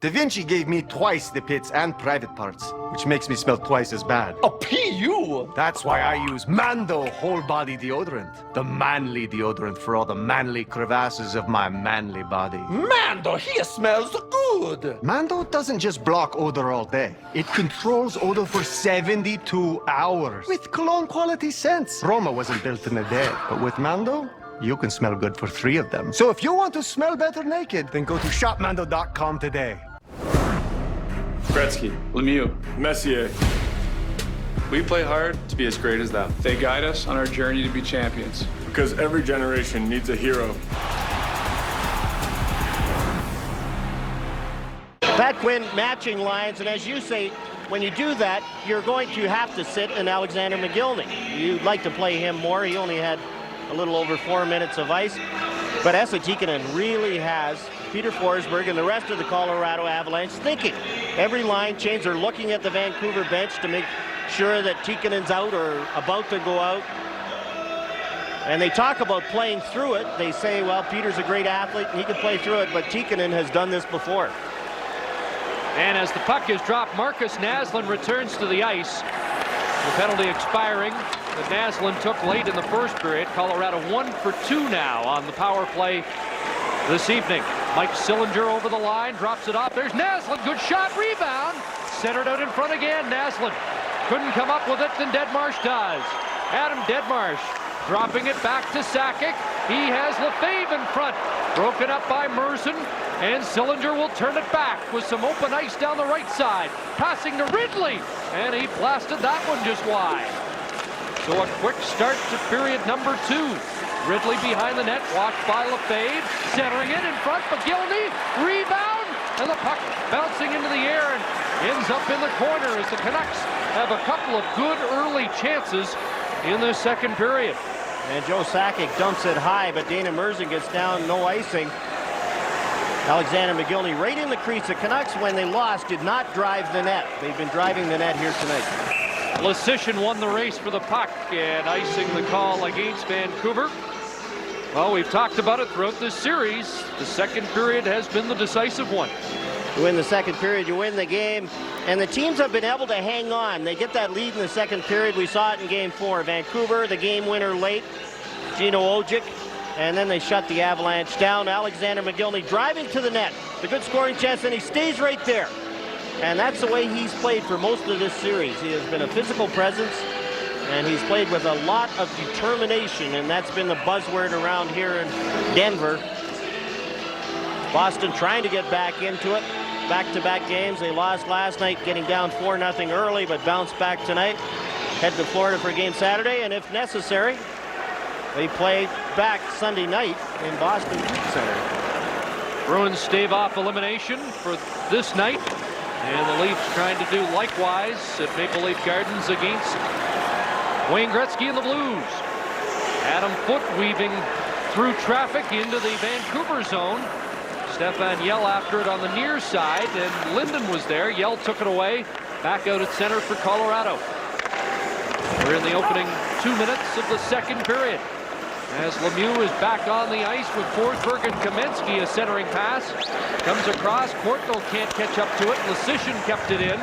Speaker 20: Da Vinci gave me twice the pits and private parts, which makes me smell twice as bad.
Speaker 24: A PU?
Speaker 20: That's why I use Mando Whole Body Deodorant. The manly deodorant for all the manly crevasses of my manly body.
Speaker 24: Mando, he smells good.
Speaker 20: Mando doesn't just block odor all day. It controls odor for 72 hours. With cologne quality scents. Roma wasn't built in a day, but with Mando, you can smell good for 3 of them. So if you want to smell better naked, then go to shopmando.com today.
Speaker 11: Gretzky, Lemieux, Messier. We play hard to be as great as them. They guide us on our journey to be champions. Because every generation needs a hero.
Speaker 2: Pat Quinn matching lines, and as you say, when you do that, you're going to have to sit in Alexander Mogilny. You'd like to play him more. He only had a little over 4 minutes of ice. But Esa Tikkanen really has Peter Forsberg and the rest of the Colorado Avalanche thinking. Every line change, they're looking at the Vancouver bench to make sure that Tikkanen's out or about to go out. And they talk about playing through it. They say, well, Peter's a great athlete and he can play through it, but Tikkanen has done this before.
Speaker 1: And as the puck is dropped, Marcus Naslund returns to the ice. The penalty expiring that Naslund took late in the first period. Colorado 1 for 2 now on the power play this evening. Mike Sillinger over the line, drops it off. There's Naslund, good shot, rebound. Centered out in front again, Naslund. Couldn't come up with it, then Deadmarsh does. Adam Deadmarsh dropping it back to Sakic. He has Lefebvre in front. Broken up by Merson, and Sillinger will turn it back with some open ice down the right side. Passing to Ridley, and he blasted that one just wide. So a quick start to period number 2. Ridley behind the net, watched by Lefebvre, centering it in front, Mogilny, rebound, and the puck bouncing into the air and ends up in the corner as the Canucks have a couple of good early chances in the second period.
Speaker 2: And Joe Sakic dumps it high, but Dana Merson gets down, no icing. Alexander Mogilny right in the crease. The Canucks, when they lost, did not drive the net. They've been driving the net here tonight.
Speaker 1: Leschyshyn won the race for the puck and icing the call against Vancouver. Well, we've talked about it throughout this series. The second period has been the decisive one.
Speaker 2: You win the second period, you win the game, and the teams have been able to hang on. They get that lead in the second period. We saw it in Game 4. Vancouver, the game winner late, Gino Ojic, and then they shut the Avalanche down. Alexander Mogilny driving to the net. The good scoring chance, and he stays right there. And that's the way he's played for most of this series. He has been a physical presence, and he's played with a lot of determination, and that's been the buzzword around here in Denver. Boston trying to get back into it. Back-to-back games. They lost last night, getting down 4-0 early, but bounced back tonight. Head to Florida for game Saturday, and if necessary, they play back Sunday night in Boston Center.
Speaker 1: Bruins stave off elimination for this night, and the Leafs trying to do likewise at Maple Leaf Gardens against Wayne Gretzky and the Blues. Adam Foote weaving through traffic into the Vancouver zone. Stefan Yell after it on the near side, and Linden was there. Yell took it away. Back out at center for Colorado. We're in the opening 2 minutes of the second period. As Lemieux is back on the ice with Forsberg and Kamensky, a centering pass. Comes across, Courtnall can't catch up to it. Leschyshyn kept it in.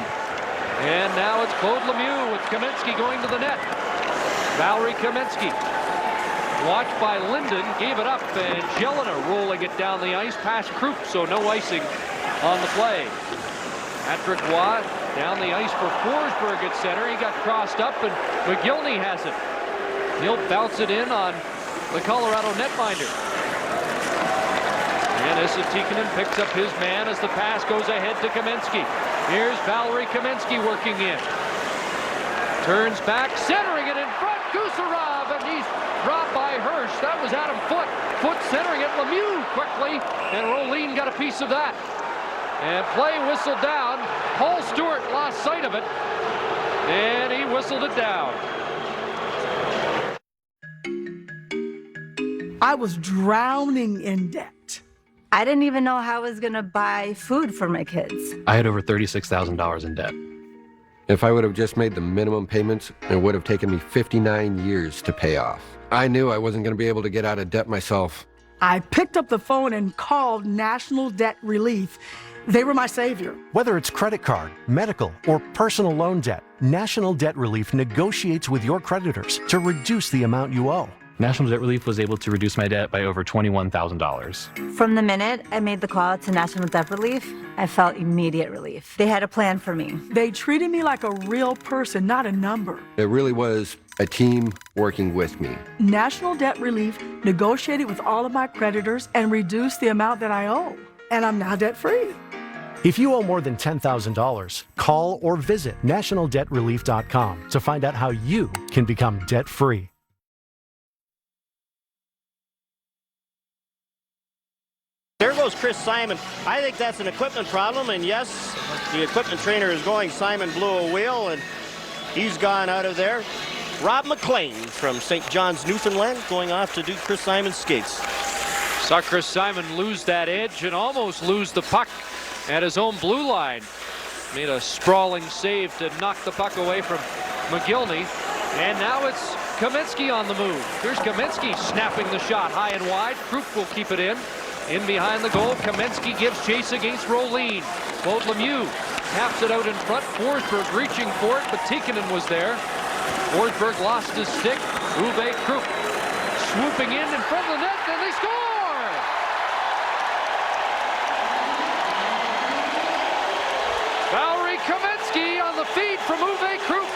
Speaker 1: And now it's Claude Lemieux with Kamensky going to the net. Valerie Kamensky, watched by Linden, gave it up, and Jelena rolling it down the ice past Krupp, so no icing on the play. Patrick Roy down the ice for Forsberg at center. He got crossed up, and Mogilny has it. He'll bounce it in on the Colorado netminder. And Esa Tikkanen picks up his man as the pass goes ahead to Kamensky. Here's Valerie Kamensky working in. Turns back, centering it in front. Gusarov, and he's dropped by Hirsch. That was Adam Foote. Foote centering it. Lemieux quickly, and Rolin got a piece of that. And play whistled down. Paul Stewart lost sight of it, and he whistled it down.
Speaker 12: I was drowning in debt.
Speaker 13: I didn't even know how I was going to buy food for my kids.
Speaker 14: I had over $36,000 in debt.
Speaker 16: If I would have just made the minimum payments, it would have taken me 59 years to pay off. I knew I wasn't going to be able to get out of debt myself.
Speaker 12: I picked up the phone and called National Debt Relief. They were my savior.
Speaker 17: Whether it's credit card, medical, or personal loan debt, National Debt Relief negotiates with your creditors to reduce the amount you owe.
Speaker 14: National Debt Relief was able to reduce my debt by over $21,000.
Speaker 13: From the minute I made the call to National Debt Relief, I felt immediate relief. They had a plan for me.
Speaker 12: They treated me like a real person, not a number.
Speaker 16: It really was a team working with me.
Speaker 12: National Debt Relief negotiated with all of my creditors and reduced the amount that I owe. And I'm now debt-free.
Speaker 17: If you owe more than $10,000, call or visit nationaldebtrelief.com to find out how you can become debt-free.
Speaker 2: There goes Chris Simon. I think that's an equipment problem, and yes, the equipment trainer is going. Simon blew a wheel, and he's gone out of there. Rob McLean from St. John's, Newfoundland, going off to do Chris Simon's skates.
Speaker 1: Saw Chris Simon lose that edge and almost lose the puck at his own blue line. Made a sprawling save to knock the puck away from McGillney. And now it's Kamensky on the move. Here's Kamensky snapping the shot high and wide. Krupp will keep it in. In behind the goal, Kamensky gives chase against Rolin. Claude Lemieux taps it out in front. Forsberg reaching for it, but Tikkanen was there. Forsberg lost his stick. Uwe Krupp swooping in front of the net, and they score! Valerie Kamensky on the feed from Uwe Krupp.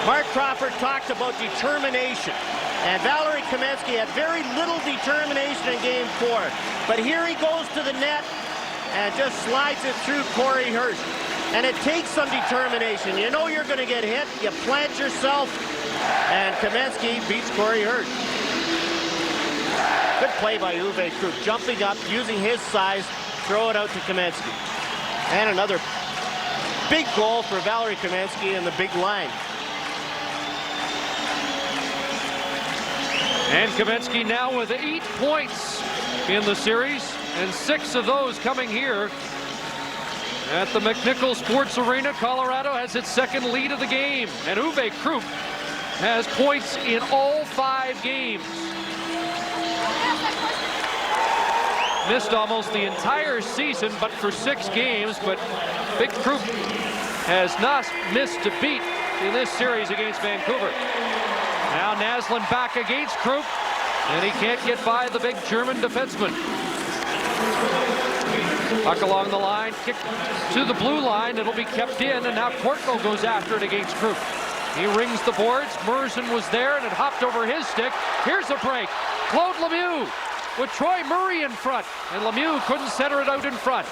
Speaker 2: Mark Crawford talked about determination, and Valerie Kamensky had very little determination in Game 4. But here he goes to the net and just slides it through Corey Hirsch. And it takes some determination. You know you're going to get hit, you plant yourself, and Kamensky beats Corey Hirsch. Good play by Uwe Krupp, jumping up, using his size, throw it out to Kamensky. And another big goal for Valerie Kamensky in the big line.
Speaker 1: And Kamensky now with 8 points in the series, and 6 of those coming here at the McNichols Sports Arena. Colorado has its second lead of the game, and Uwe Krupp has points in all 5 games. Missed almost the entire season, but for 6 games, but Big Krupp has not missed a beat in this series against Vancouver. Now Naslund back against Krupp, and he can't get by the big German defenseman. Puck along the line, kick to the blue line, it'll be kept in, and now Courtnall goes after it against Krupp. He rings the boards, Merzen was there, and it hopped over his stick. Here's a break, Claude Lemieux with Troy Murray in front, and Lemieux couldn't center it out in front.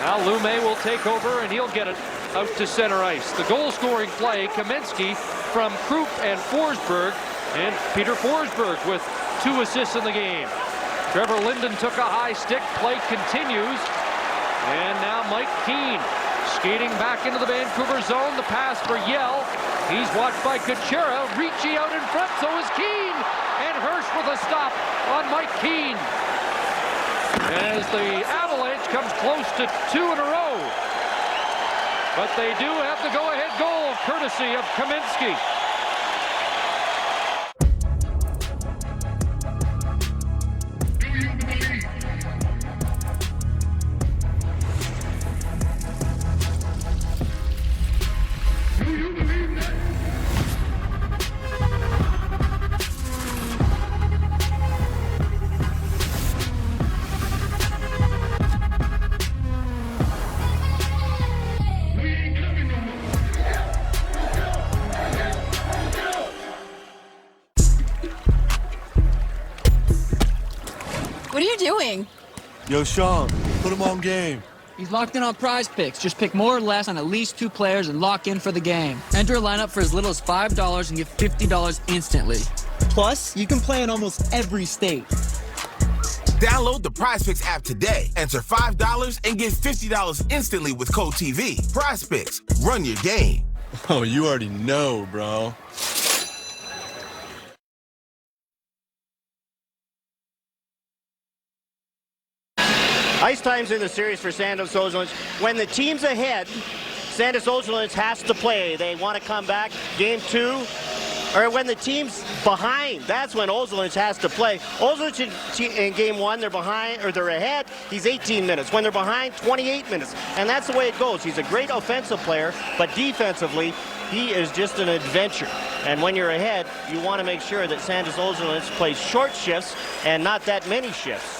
Speaker 1: Now Lume will take over, and he'll get it out to center ice. The goal-scoring play, Kamensky from Krupp and Forsberg, and Peter Forsberg with 2 assists in the game. Trevor Linden took a high stick, play continues, and now Mike Keane skating back into the Vancouver zone. The pass for Yell. He's watched by Kuchera. Ricci out in front, so is Keane, and Hirsch with a stop on Mike Keane. As the Avalanche comes close to 2 in a row. But they do have the go-ahead goal, courtesy of Kamensky.
Speaker 3: What are you doing?
Speaker 4: Yo, Sean, put him on game.
Speaker 18: He's locked in on Prize Picks. Just pick more or less on at least 2 players and lock in for the game. Enter a lineup for as little as $5 and get $50 instantly.
Speaker 19: Plus, you can play in almost every state.
Speaker 21: Download the Prize Picks app today. Enter $5 and get $50 instantly with Code TV. Prize Picks. Run your game.
Speaker 4: Oh, you already know, bro.
Speaker 2: Ice times in the series for Sandos Ozolinsh. When the team's ahead, Sandos Ozolinsh has to play. They want to come back. Game 2, or when the team's behind, that's when Ozolinsh has to play. Ozolinsh in Game 1, they're behind, or they're ahead, he's 18 minutes. When they're behind, 28 minutes. And that's the way it goes. He's a great offensive player, but defensively, he is just an adventure. And when you're ahead, you want to make sure that Sandos Ozolinsh plays short shifts and not that many shifts.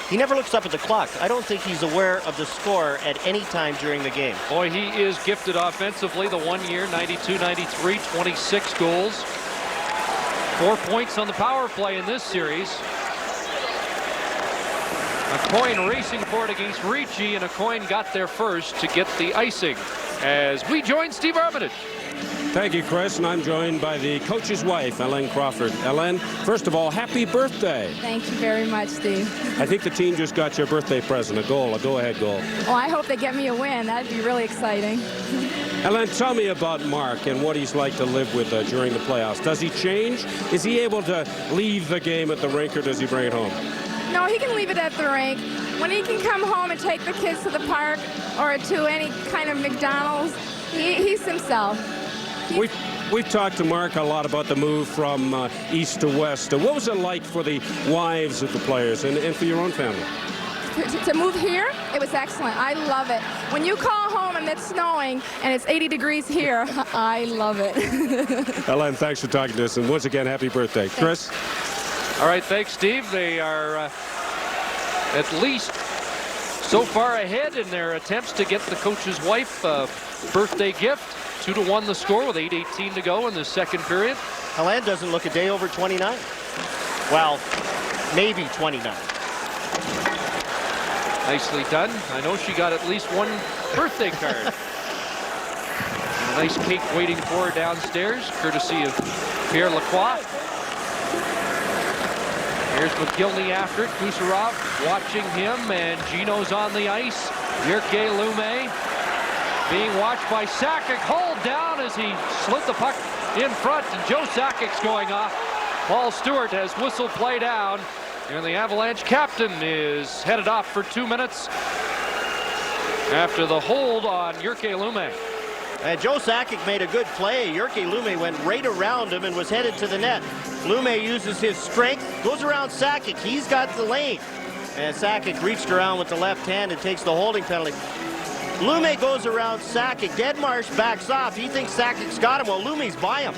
Speaker 2: He never looks up at the clock. I don't think he's aware of the score at any time during the game.
Speaker 1: Boy, he is gifted offensively. The 1 year, 92-93, 26 goals. 4 points on the power play in this series. Aucoin racing for it against Ricci, and Aucoin got there first to get the icing. As we join Steve Armitage.
Speaker 3: Thank you, Chris, and I'm joined by the coach's wife, Ellen Crawford. Ellen, first of all, happy birthday.
Speaker 5: Thank you very much, Steve.
Speaker 3: I think the team just got your birthday present, a go-ahead goal.
Speaker 5: Well, I hope they get me a win. That'd be really exciting.
Speaker 3: Ellen, tell me about Mark and what he's like to live with during the playoffs. Does he change? Is he able to leave the game at the rink, or does he bring it home?
Speaker 5: No, he can leave it at the rink. When he can come home and take the kids to the park or to any kind of McDonald's, he's himself.
Speaker 3: We've talked to Mark a lot about the move from east to west. What was it like for the wives of the players and for your own family?
Speaker 5: To move here, it was excellent. I love it. When you call home and it's snowing and it's 80 degrees here, I love it.
Speaker 3: Ellen, thanks for talking to us, and once again, happy birthday.
Speaker 5: Thanks.
Speaker 3: Chris?
Speaker 1: All right, thanks, Steve. They are at least so far ahead in their attempts to get the coach's wife a birthday gift. 2-1 the score with 8:18 to go in the second period.
Speaker 2: Helene doesn't look a day over 29. Well, maybe 29.
Speaker 1: Nicely done. I know she got at least one birthday card. A nice cake waiting for her downstairs, courtesy of Pierre Lacroix. Here's McGillney after it. Kucherov watching him, and Gino's on the ice. Jyrki Lumme being watched by Sakic. Hold down as he slid the puck in front, and Joe Sakic's going off. Paul Stewart has whistled play down, and the Avalanche captain is headed off for 2 minutes after the hold on Jyrki Lumme.
Speaker 2: And Joe Sakic made a good play. Jyrki Lumme went right around him and was headed to the net. Lumme uses his strength, goes around Sakic. He's got the lane. And Sakic reached around with the left hand and takes the holding penalty. Lumme goes around Sakic. Deadmarsh backs off. He thinks Sakic's got him. Well, Lumme's by him.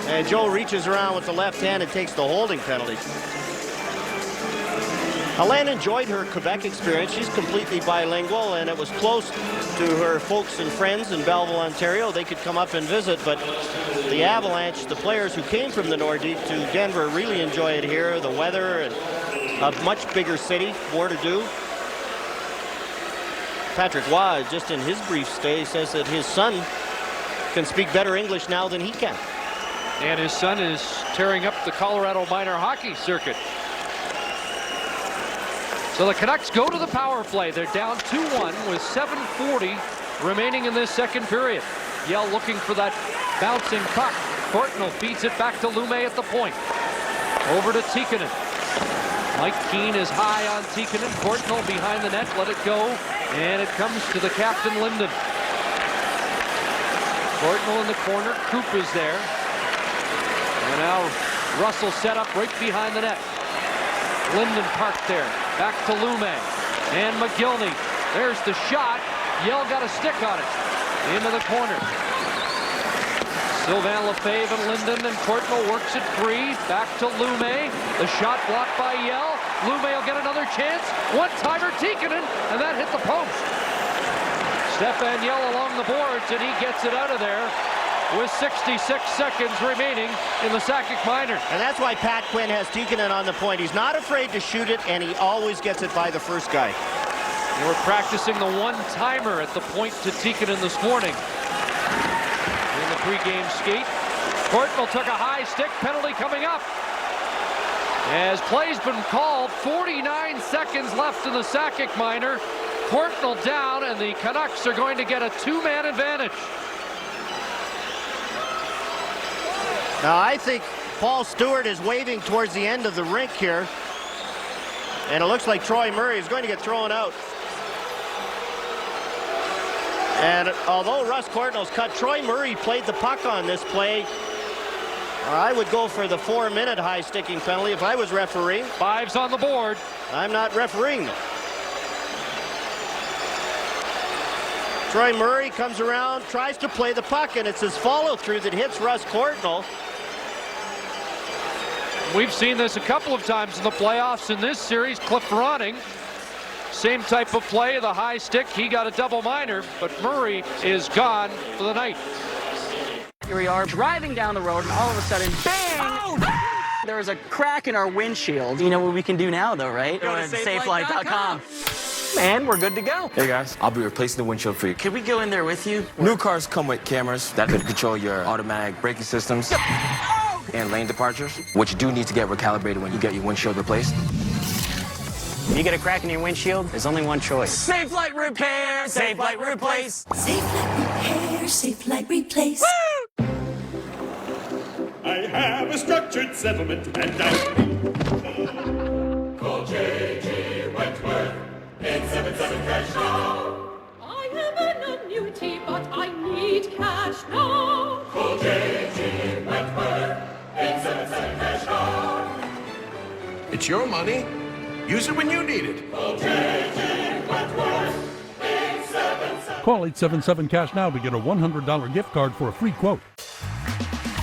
Speaker 2: And Joe reaches around with the left hand and takes the holding penalty. Helene enjoyed her Quebec experience. She's completely bilingual, and it was close to her folks and friends in Belleville, Ontario. They could come up and visit, but the Avalanche, the players who came from the Nordique to Denver, really enjoy it here. The weather, and a much bigger city, more to do. Patrick Roy, just in his brief stay, says that his son can speak better English now than he can.
Speaker 1: And his son is tearing up the Colorado minor hockey circuit. So the Canucks go to the power play. They're down 2-1 with 7:40 remaining in this second period. Yell looking for that bouncing puck. Courtnall feeds it back to Lumme at the point. Over to Tikkanen. Mike Keane is high on Tikkanen. Courtnall behind the net, let it go. And it comes to the captain, Linden. Courtnall in the corner, Coop is there. And now Russell set up right behind the net. Linden parked there, back to Lumme. And McGillney, there's the shot. Yell got a stick on it. Into the corner. Sylvain Lefebvre and Linden, and Courtnall works it free. Back to Lumme. The shot blocked by Yell. Lumme will get another chance. One-timer Tikkanen, and that hit the post. Stefan Yell along the boards, and he gets it out of there with 66 seconds remaining in the Sakic minor.
Speaker 2: And that's why Pat Quinn has Tikkanen on the point. He's not afraid to shoot it, and he always gets it by the first guy.
Speaker 1: They were practicing the one-timer at the point to Tikkanen this morning. In the pregame skate, Courtnall took a high stick, penalty coming up. As play's been called, 49 seconds left in the Sakic minor. Courtnall down, and the Canucks are going to get a two-man advantage.
Speaker 2: Now, I think Paul Stewart is waving towards the end of the rink here. And it looks like Troy Murray is going to get thrown out. And although Russ Courtnall's cut, Troy Murray played the puck on this play. I would go for the 4-minute high sticking penalty if I was refereeing.
Speaker 1: 5's on the board.
Speaker 2: I'm not refereeing them. Troy Murray comes around, tries to play the puck, and it's his follow-through that hits Russ Courtnall.
Speaker 1: We've seen this a couple of times in the playoffs in this series. Cliff Ronning, same type of play, the high stick. He got a double minor, but Murray is gone for the night.
Speaker 22: Here we are driving down the road, and all of a sudden, bang! Oh!
Speaker 19: There was a crack in our windshield. You know what we can do now, though, right?
Speaker 18: Go to
Speaker 19: safelight.com. And we're good to go.
Speaker 6: Hey guys, I'll be replacing the windshield for you.
Speaker 19: Can we go in there with you?
Speaker 6: New cars come with cameras that can control your automatic braking systems and lane departures. What you do need to get recalibrated when you get your windshield replaced.
Speaker 19: If you get a crack in your windshield, there's only one choice. Safe Light Repair, Safe Light Replace.
Speaker 15: Safe Light Repair, Safe Light Replace.
Speaker 22: I have a structured settlement and I call J.G. Wentworth, 877 cash now.
Speaker 23: I have an annuity, but I need cash now.
Speaker 22: Call J.G. Wentworth, 877 cash now.
Speaker 25: It's your money. Use it when you need it.
Speaker 22: Call J.G. Wentworth, 877.
Speaker 26: Call 877 cash now to get a $100 gift card for a free quote.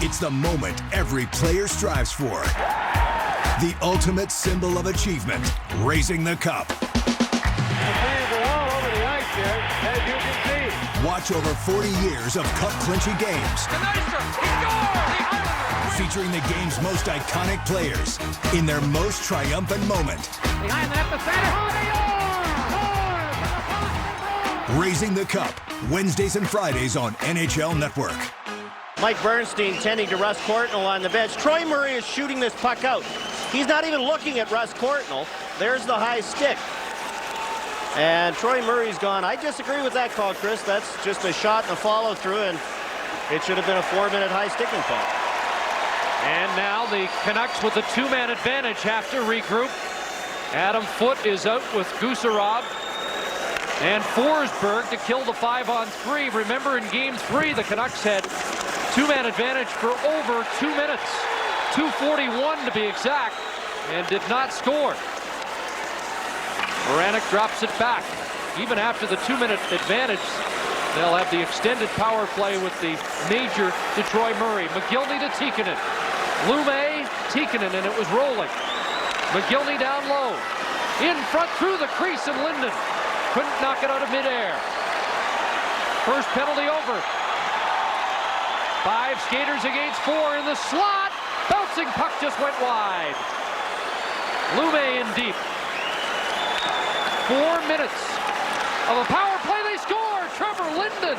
Speaker 27: It's the moment every player strives for. The ultimate symbol of achievement, raising the cup. Watch over 40 years of cup-clinching games. Featuring the game's most iconic players in their most triumphant moment.
Speaker 23: Behind the net, the center.
Speaker 27: Raising the Cup, Wednesdays and Fridays on NHL Network.
Speaker 2: Mike Bernstein tending to Russ Courtnall on the bench. Troy Murray is shooting this puck out. He's not even looking at Russ Courtnall. There's the high stick. And Troy Murray's gone. I disagree with that call, Chris. That's just a shot and a follow-through, and it should have been a 4-minute high sticking foul.
Speaker 1: And now the Canucks with a two-man advantage have to regroup. Adam Foote is out with Gusarov and Forsberg to kill the 5-on-3. Remember, in Game 3, the Canucks had two-man advantage for over 2 minutes, 2:41 to be exact, and did not score. Baranek drops it back. Even after the 2-minute advantage, they'll have the extended power play with the major to Troy Murray. McGillney to Tikkanen. Lume, Tikkanen, and it was rolling. McGillney down low. In front through the crease, and Linden couldn't knock it out of midair. First penalty over. 5 skaters against 4 in the slot. Bouncing puck just went wide. Lume in deep. 4 minutes of a power play. They score. Trevor Linden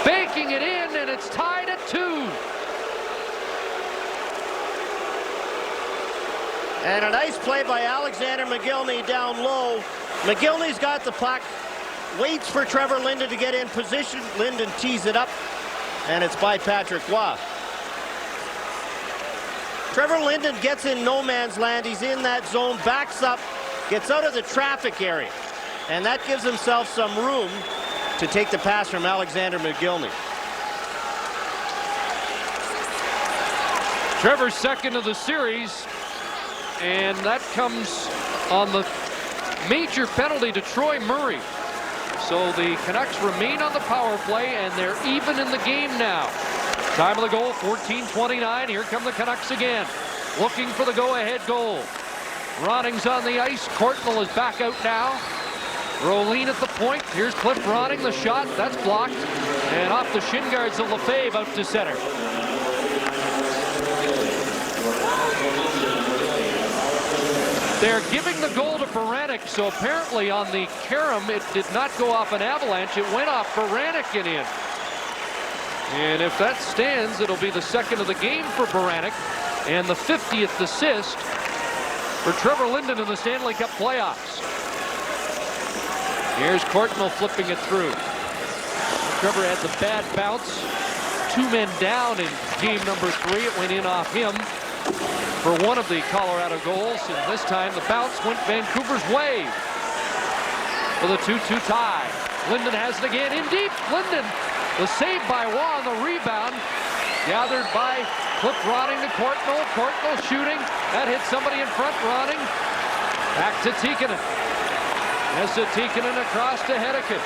Speaker 1: banking it in, and it's tied at 2.
Speaker 2: And a nice play by Alexander McGillney down low. McGillney's got the puck, waits for Trevor Linden to get in position. Linden tees it up, and it's by Patrick Roy. Trevor Linden gets in no man's land. He's in that zone, backs up, gets out of the traffic area, and that gives himself some room to take the pass from Alexander McGillney.
Speaker 1: Trevor's second of the series, and that comes on the major penalty to Troy Murray. So the Canucks remain on the power play, and they're even in the game now. Time of the goal, 14:29. Here come the Canucks again, looking for the go-ahead goal. Roning's on the ice. Courtnall is back out now. Rolene at the point. Here's Cliff Ronning, the shot. That's blocked. And off the shin guards of Lefebvre out to center. They're giving the goal to Baranek, so apparently on the carom it did not go off an avalanche. It went off Baranek and in. And if that stands, it'll be the second of the game for Baranek and the 50th assist for Trevor Linden in the Stanley Cup playoffs. Here's Courtnall flipping it through. Trevor had the bad bounce. 2 men down in game number 3. It went in off him for one of the Colorado goals, and this time the bounce went Vancouver's way for the 2-2 tie. Linden has it again in deep. Linden, the save by Waugh on the rebound, gathered by Cliff Ronning to Courtnall. Courtnall shooting. That hit somebody in front. Ronning back to Tikkanen. Esa Tikkanen across to Hedican.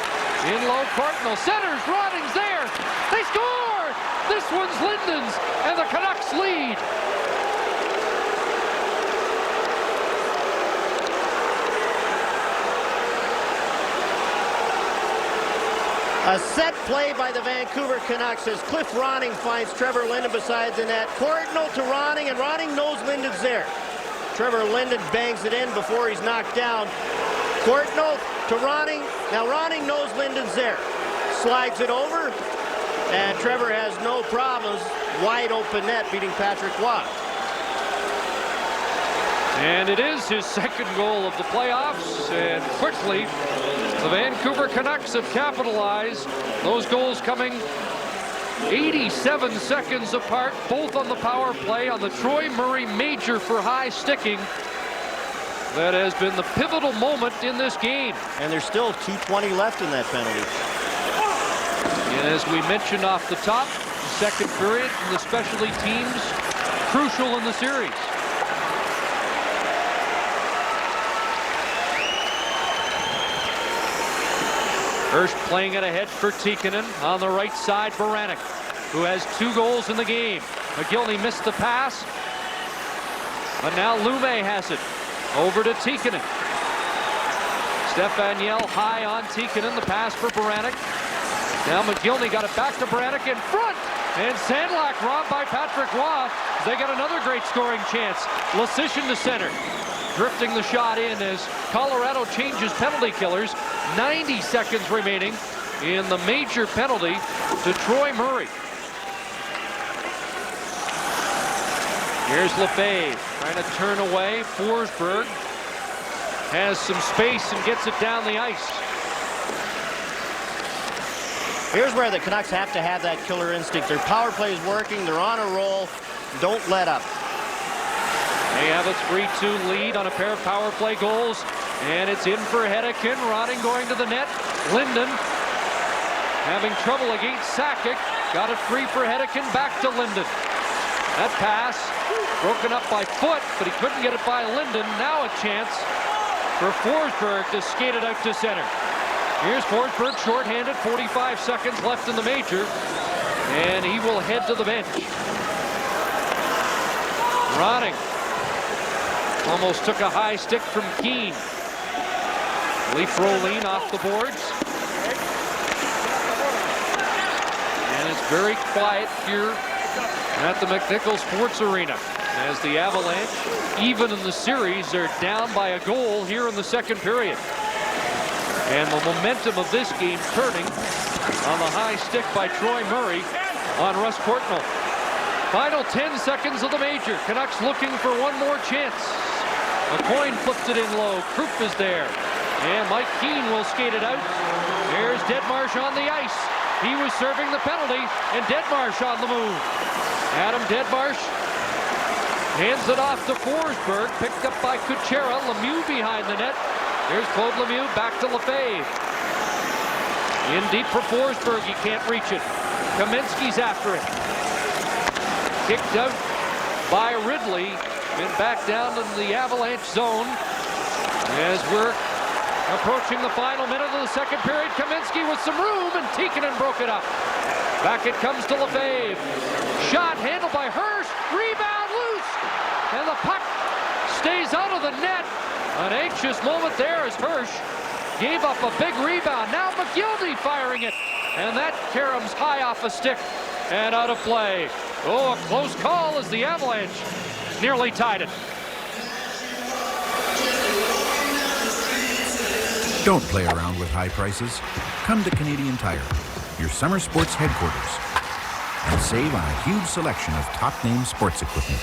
Speaker 1: In low, Courtnall centers. Ronning's there. They score! This one's Linden's, and the Canucks lead.
Speaker 2: A set play by the Vancouver Canucks as Cliff Ronning finds Trevor Linden beside the net. Courtnall to Ronning, and Ronning knows Linden's there. Trevor Linden bangs it in before he's knocked down. Courtnall to Ronning. Now Ronning knows Linden's there. Slides it over, and Trevor has no problems. Wide open net beating Patrick Waugh.
Speaker 1: And it is his second goal of the playoffs, and quickly the Vancouver Canucks have capitalized. Those goals coming 87 seconds apart, both on the power play on the Troy Murray major for high sticking. That has been the pivotal moment in this game.
Speaker 2: And there's still 2:20 left in that penalty.
Speaker 1: And as we mentioned off the top, the second period and the specialty teams crucial in the series. Hirsch playing it ahead for Tikkanen. On the right side, Baranek, who has 2 goals in the game. McGillney missed the pass, but now Lume has it. Over to Tikkanen. Stefan Yell high on Tikkanen. The pass for Baranek. Now McGillney got it back to Baranek in front. And Sandlak robbed by Patrick Waugh. They got another great scoring chance. Lasician to center. Drifting the shot in as Colorado changes penalty killers. 90 seconds remaining in the major penalty to Troy Murray. Here's Lefebvre trying to turn away. Forsberg has some space and gets it down the ice.
Speaker 2: Here's where the Canucks have to have that killer instinct. Their power play is working. They're on a roll. Don't let up.
Speaker 1: They have a 3-2 lead on a pair of power play goals. And it's in for Hedekin. Ronning going to the net. Linden having trouble against Sakic. Got it free for Hedekin. Back to Linden. That pass broken up by Foot, but he couldn't get it by Linden. Now a chance for Forsberg to skate it out to center. Here's Forsberg shorthanded. 45 seconds left in the major. And he will head to the bench. Ronning almost took a high stick from Keane. Lee Frolin off the boards. And it's very quiet here at the McNichols Sports Arena as the Avalanche, even in the series, are down by a goal here in the second period. And the momentum of this game turning on the high stick by Troy Murray on Russ Courtnall. Final 10 seconds of the major. Canucks looking for one more chance. A coin flipped it in low. Krupp is there. And Mike Keane will skate it out. There's Deadmarsh on the ice. He was serving the penalty, and Deadmarsh on the move. Adam Deadmarsh hands it off to Forsberg, picked up by Kuchera. Lemieux behind the net. There's Claude Lemieux back to Lefebvre. In deep for Forsberg, he can't reach it. Kaminsky's after it. Kicked out by Ridley, and back down in the Avalanche zone as we're approaching the final minute of the second period. Kaminsky with some room, and Tikkanen broke it up. Back it comes to Lefebvre. Shot handled by Hirsch. Rebound loose. And the puck stays out of the net. An anxious moment there as Hirsch gave up a big rebound. Now McGillney firing it. And that caroms high off a stick and out of play. Oh, a close call as the Avalanche nearly tied it.
Speaker 7: Don't play around with high prices. Come to Canadian Tire, your summer sports headquarters, and save on a huge selection of top-name sports equipment.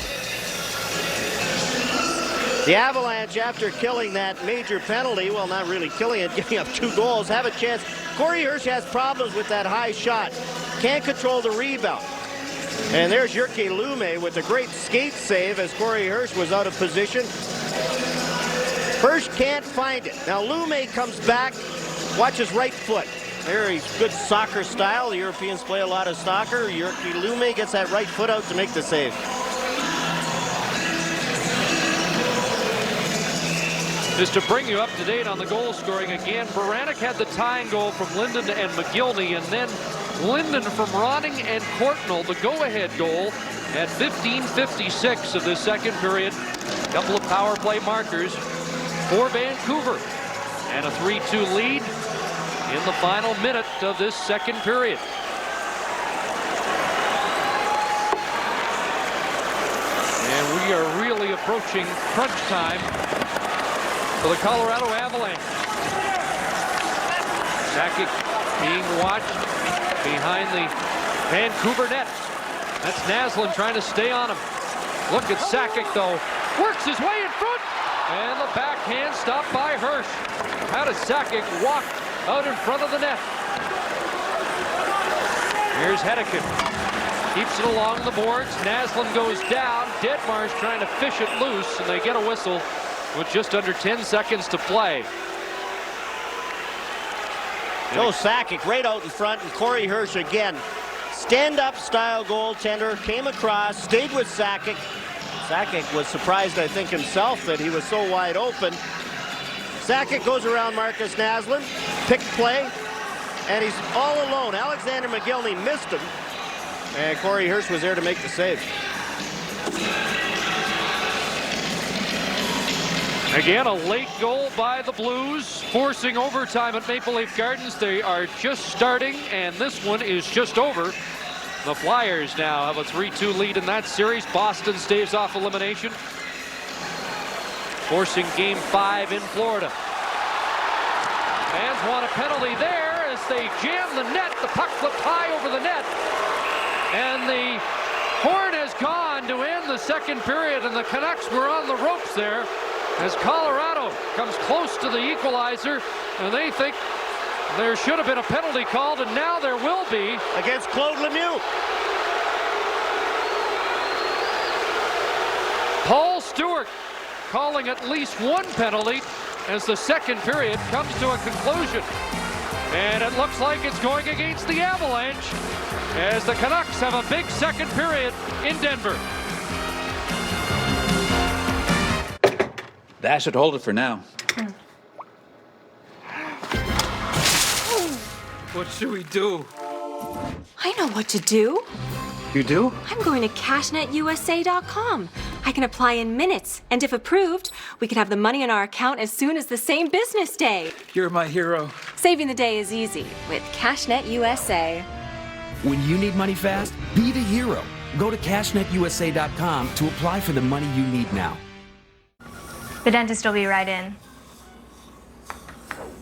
Speaker 2: The Avalanche, after killing that major penalty, well, not really killing it, giving up 2 goals, have a chance. Corey Hirsch has problems with that high shot. Can't control the rebound. And there's Jyrki Lume with a great skate save as Corey Hirsch was out of position. Hirsch can't find it. Now Lume comes back, watch his right foot. There, he's good soccer style. The Europeans play a lot of soccer. Jyrki Lume gets that right foot out to make the save.
Speaker 1: Just to bring you up to date on the goal scoring again, Baranek had the tying goal from Linden and McGillney, and then Linden from Ronning and Courtnall, the go-ahead goal at 15:56 of the second period. A couple of power play markers for Vancouver. And a 3-2 lead in the final minute of this second period. And we are really approaching crunch time for the Colorado Avalanche. Sakic being watched behind the Vancouver net. That's Naslund trying to stay on him. Look at Sakic though. Works his way in front. And the backhand stopped by Hirsch. How does Sakic walk out in front of the net? Here's Hedeken. Keeps it along the boards. Naslund goes down. Detmar's trying to fish it loose, and they get a whistle with just under 10 seconds to play.
Speaker 2: Joe Sakic right out in front, and Corey Hirsch again. Stand-up style goaltender, came across, stayed with Sakic. Sakic was surprised, I think, himself that he was so wide open. Sakic goes around Marcus Naslund, pick play, and he's all alone. Alexander McGillney missed him, and Corey Hirsch was there to make the save.
Speaker 1: Again, a late goal by the Blues, forcing overtime at Maple Leaf Gardens. They are just starting, and this one is just over. The Flyers now have a 3-2 lead in that series. Boston staves off elimination, forcing Game 5 in Florida. Fans want a penalty there as they jam the net. The puck flipped high over the net, and the horn has gone to end the second period, and the Canucks were on the ropes there as Colorado comes close to the equalizer, and they think there should have been a penalty called, and now there will be.
Speaker 2: Against Claude Lemieux.
Speaker 1: Paul Stewart calling at least one penalty as the second period comes to a conclusion. And it looks like it's going against the Avalanche as the Canucks have a big second period in Denver.
Speaker 8: That should hold it for now.
Speaker 9: What should we do?
Speaker 10: I know what to do.
Speaker 9: You do?
Speaker 10: I'm going to CashNetUSA.com. I can apply in minutes, and if approved, we can have the money in our account as soon as the same business day.
Speaker 9: You're my hero.
Speaker 10: Saving the day is easy with CashNet USA.
Speaker 11: When you need money fast, be the hero. Go to CashNetUSA.com to apply for the money you need now.
Speaker 14: The dentist will be right in.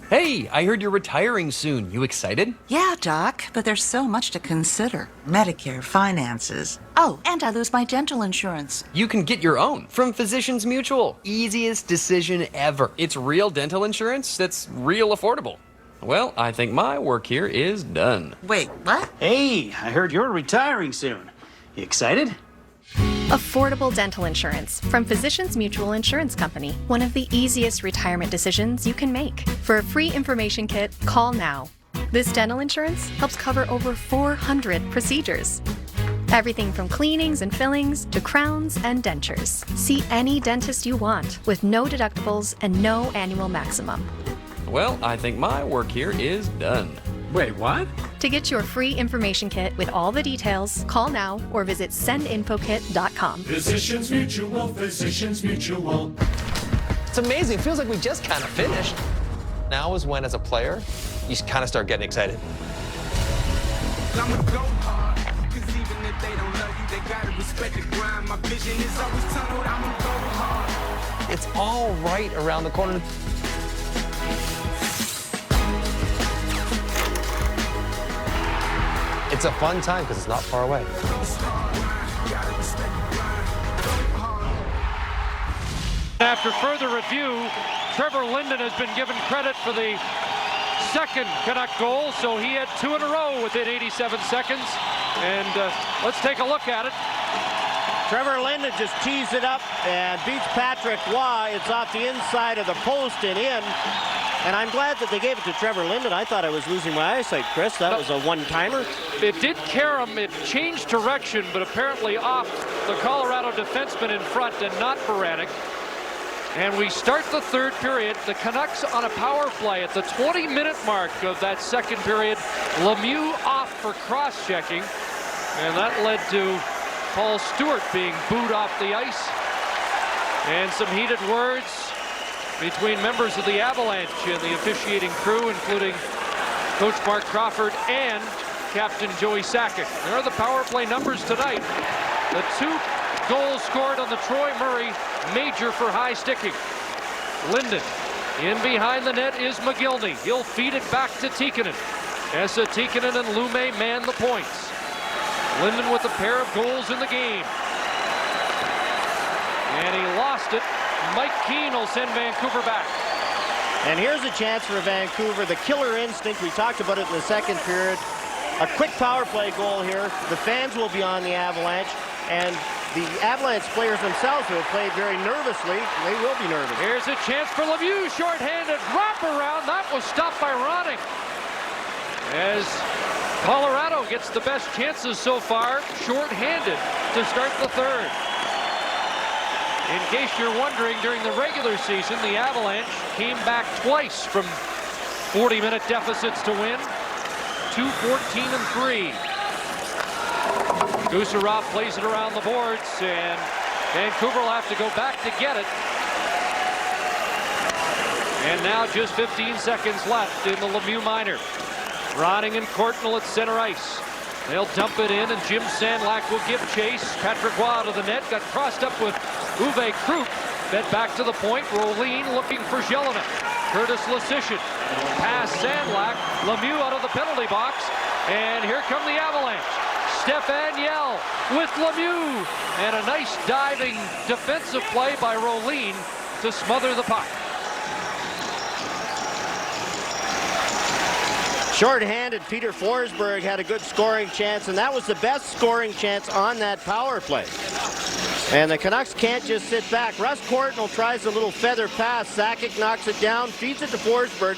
Speaker 20: Hey, I heard you're retiring soon. You excited?
Speaker 24: Yeah, Doc, but there's so much to consider. Medicare, finances. Oh, and I lose my dental insurance.
Speaker 20: You can get your own from Physicians Mutual. Easiest decision ever. It's real dental insurance that's real affordable. Well, I think my work here is done.
Speaker 24: Wait, what?
Speaker 28: Hey, I heard you're retiring soon. You excited?
Speaker 29: Affordable dental insurance from Physicians Mutual Insurance Company. One of the easiest retirement decisions you can make. For a free information kit, call now. This dental insurance helps cover over 400 procedures. Everything from cleanings and fillings to crowns and dentures. See any dentist you want with no deductibles and no annual maximum.
Speaker 20: Well, I think my work here is done.
Speaker 9: Wait, what?
Speaker 29: To get your free information kit with all the details, call now or visit sendinfokit.com.
Speaker 22: Physicians Mutual, Physicians Mutual.
Speaker 30: It's amazing. It feels like we just kind of finished. Now is when, as a player, you kind of start getting excited.
Speaker 31: I'ma go hard, 'cause even if they don't love you, they gotta respect the grind. My vision is always tunneled, I'ma go hard.
Speaker 30: It's all right around the corner. It's a fun time because it's not far away.
Speaker 1: After further review, Trevor Linden has been given credit for the second Canuck goal, so he had two in a row within 87 seconds. And let's take a look at it.
Speaker 2: Trevor Linden just tees it up and beats Patrick Waugh. It's off the inside of the post and in. And I'm glad that they gave it to Trevor Linden. I thought I was losing my eyesight, Chris. That was a one-timer.
Speaker 1: It did Karam. It changed direction, but apparently off the Colorado defenseman in front and not Baranek. And we start the third period. The Canucks on a power play at the 20-minute mark of that second period. Lemieux off for cross-checking. And that led to Paul Stewart being booed off the ice. And some heated words between members of the Avalanche and the officiating crew, including Coach Mark Crawford and Captain Joey Sakic. There are the power play numbers tonight. The 2 goals scored on the Troy Murray major for high sticking. Linden in behind the net is McGillney. He'll feed it back to Tikkanen. Esa Tikkanen and Lume man the points. Linden with a pair of goals in the game. And he lost it. Mike Keane will send Vancouver back.
Speaker 2: And here's a chance for Vancouver. The killer instinct, we talked about it in the second period. A quick power play goal here. The fans will be on the Avalanche. And the Avalanche players themselves who have played very nervously, they will be nervous.
Speaker 1: Here's a chance for Lemieux, shorthanded wraparound. That was stopped by Ronning. As Colorado gets the best chances so far, shorthanded to start the third. In case you're wondering, during the regular season, the Avalanche came back twice from 40-minute deficits to win. 2-14-3. Gusarov plays it around the boards, and Vancouver will have to go back to get it. And now just 15 seconds left in the Lemieux minor. Ronning and Courtnall at center ice. They'll dump it in, and Jim Sandlak will give chase. Patrick Roy to the net, got crossed up with Uwe Krupp. Fed back to the point. Rolin looking for Jelena. Curtis Lesishin. Pass Sandlak. Lemieux out of the penalty box. And here come the Avalanche. Stefan Yell with Lemieux. And a nice diving defensive play by Rolin to smother the puck.
Speaker 2: Short-handed Peter Forsberg had a good scoring chance, and that was the best scoring chance on that power play. And the Canucks can't just sit back. Russ Courtnall tries a little feather pass. Sakic knocks it down, feeds it to Forsberg.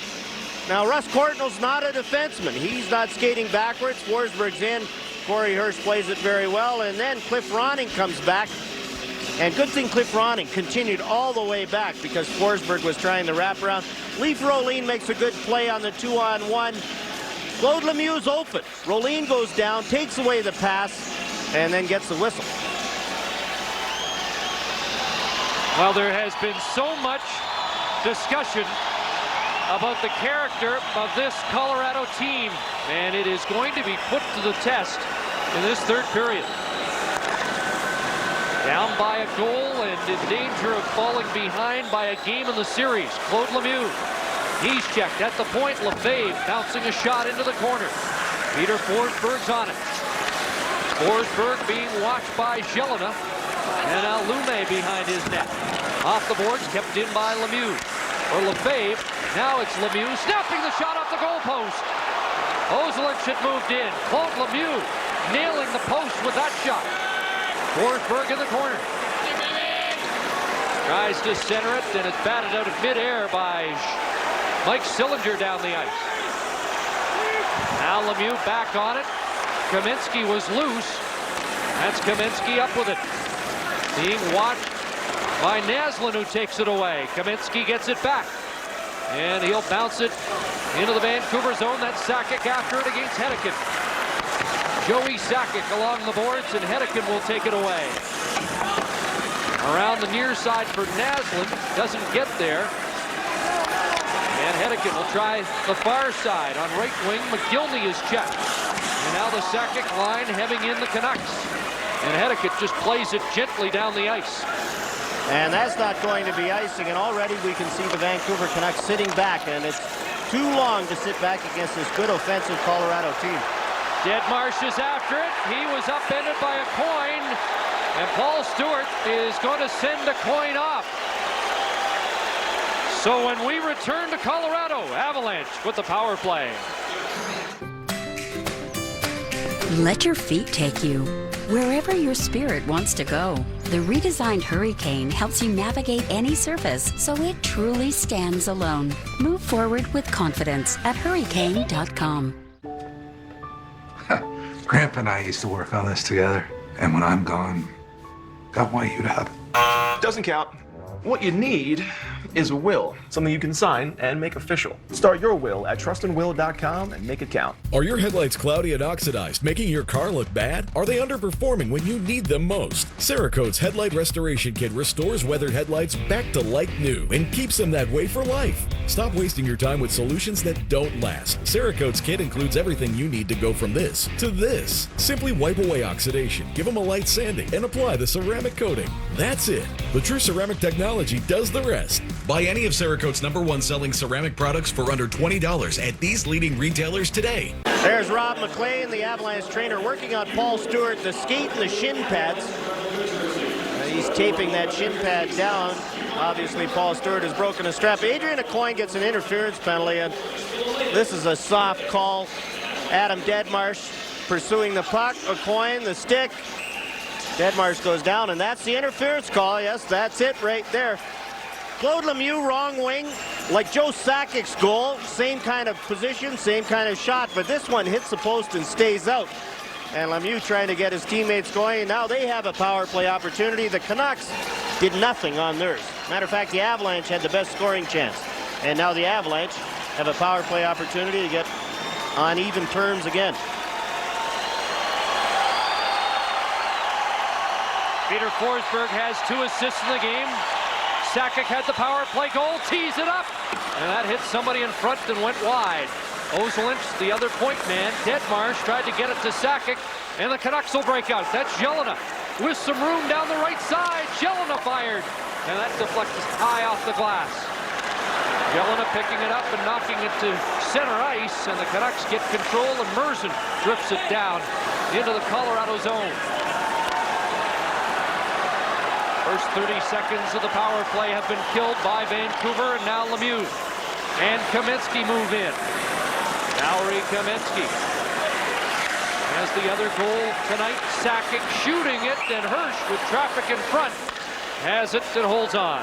Speaker 2: Now, Russ Courtnall's not a defenseman. He's not skating backwards. Forsberg's in. Corey Hirsch plays it very well, and then Cliff Ronning comes back. And good thing Cliff Ronning continued all the way back because Forsberg was trying to wrap around. Leaf Rolin makes a good play on the 2-on-1. Claude Lemieux's open. Rolin goes down, takes away the pass, and then gets the whistle.
Speaker 1: Well, there has been so much discussion about the character of this Colorado team, and it is going to be put to the test in this third period. Down by a goal and in danger of falling behind by a game in the series. Claude Lemieux. He's checked at the point. Lefebvre bouncing a shot into the corner. Peter Forsberg's on it. Forsberg being watched by Jelena. And now Lume behind his net. Off the boards, kept in by Lemieux. Or Lefebvre. Now it's Lemieux snapping the shot off the goalpost. Ozelich had moved in. Claude Lemieux nailing the post with that shot. Forsberg in the corner. Tries to center it, and it's batted out of midair by Mike Sillinger down the ice. Now Lemieux back on it. Kaminsky was loose. That's Kaminsky up with it. Being watched by Naslund, who takes it away. Kaminsky gets it back. And he'll bounce it into the Vancouver zone. That's Sakic after it against Hedican. Joey Sakic along the boards, and Hedican will take it away. Around the near side for Naslund. Doesn't get there. And Hedican will try the far side. On right wing, McGillney is checked. And now the Sakic line hemming in the Canucks. And Hedican just plays it gently down the ice.
Speaker 2: And that's not going to be icing. And already we can see the Vancouver Canucks sitting back. And it's too long to sit back against this good offensive Colorado team.
Speaker 1: Deadmarsh is after it. He was upended by a coin. And Paul Stewart is going to send a coin off. So when we return to Colorado, Avalanche with the power play.
Speaker 3: Let your feet take you wherever your spirit wants to go. The redesigned Hurricane helps you navigate any surface so it truly stands alone. Move forward with confidence at hurricane.com.
Speaker 4: Grandpa and I used to work on this together, and when I'm gone, I want you to have it.
Speaker 25: Doesn't count. What you need
Speaker 5: is a will, something you can sign and make official. Start your will at trustandwill.com and make it count.
Speaker 6: Are your headlights cloudy and oxidized, making your car look bad? Are they underperforming when you need them most? Cerakote's Headlight Restoration Kit restores weathered headlights back to like new and keeps them that way for life. Stop wasting your time with solutions that don't last. Cerakote's kit includes everything you need to go from this to this. Simply wipe away oxidation, give them a light sanding, and apply the ceramic coating. That's it. The True Ceramic technology does the rest. Buy any of Cerakote's #1 selling ceramic products for under $20 at these leading retailers today.
Speaker 2: There's Rob McLean, the Avalanche trainer, working on Paul Stewart, the skate and the shin pads. He's taping that shin pad down. Obviously, Paul Stewart has broken a strap. Adrian Aucoin gets an interference penalty, and this is a soft call. Adam Deadmarsh pursuing the puck. Aucoin, the stick. Deadmarsh goes down, and that's the interference call. Yes, that's it right there. Claude Lemieux, wrong wing, like Joe Sakic's goal. Same kind of position, same kind of shot, but this one hits the post and stays out. And Lemieux trying to get his teammates going. Now they have a power play opportunity. The Canucks did nothing on theirs. Matter of fact, the Avalanche had the best scoring chance. And now the Avalanche have a power play opportunity to get on even terms again.
Speaker 1: Peter Forsberg has 2 assists in the game. Sakic had the power play goal, tees it up, and that hit somebody in front and went wide. Ozolinsh, the other point man. Deadmarsh tried to get it to Sakic, and the Canucks will break out. That's Jelena with some room down the right side. Jelena fired, and that deflects high off the glass. Jelena picking it up and knocking it to center ice, and the Canucks get control, and Merzen drifts it down into the Colorado zone. First 30 seconds of the power play have been killed by Vancouver, and now Lemieux and Kamensky move in. Valerie Kamensky has the other goal tonight. Sakic shooting it, and Hirsch with traffic in front has it and holds on.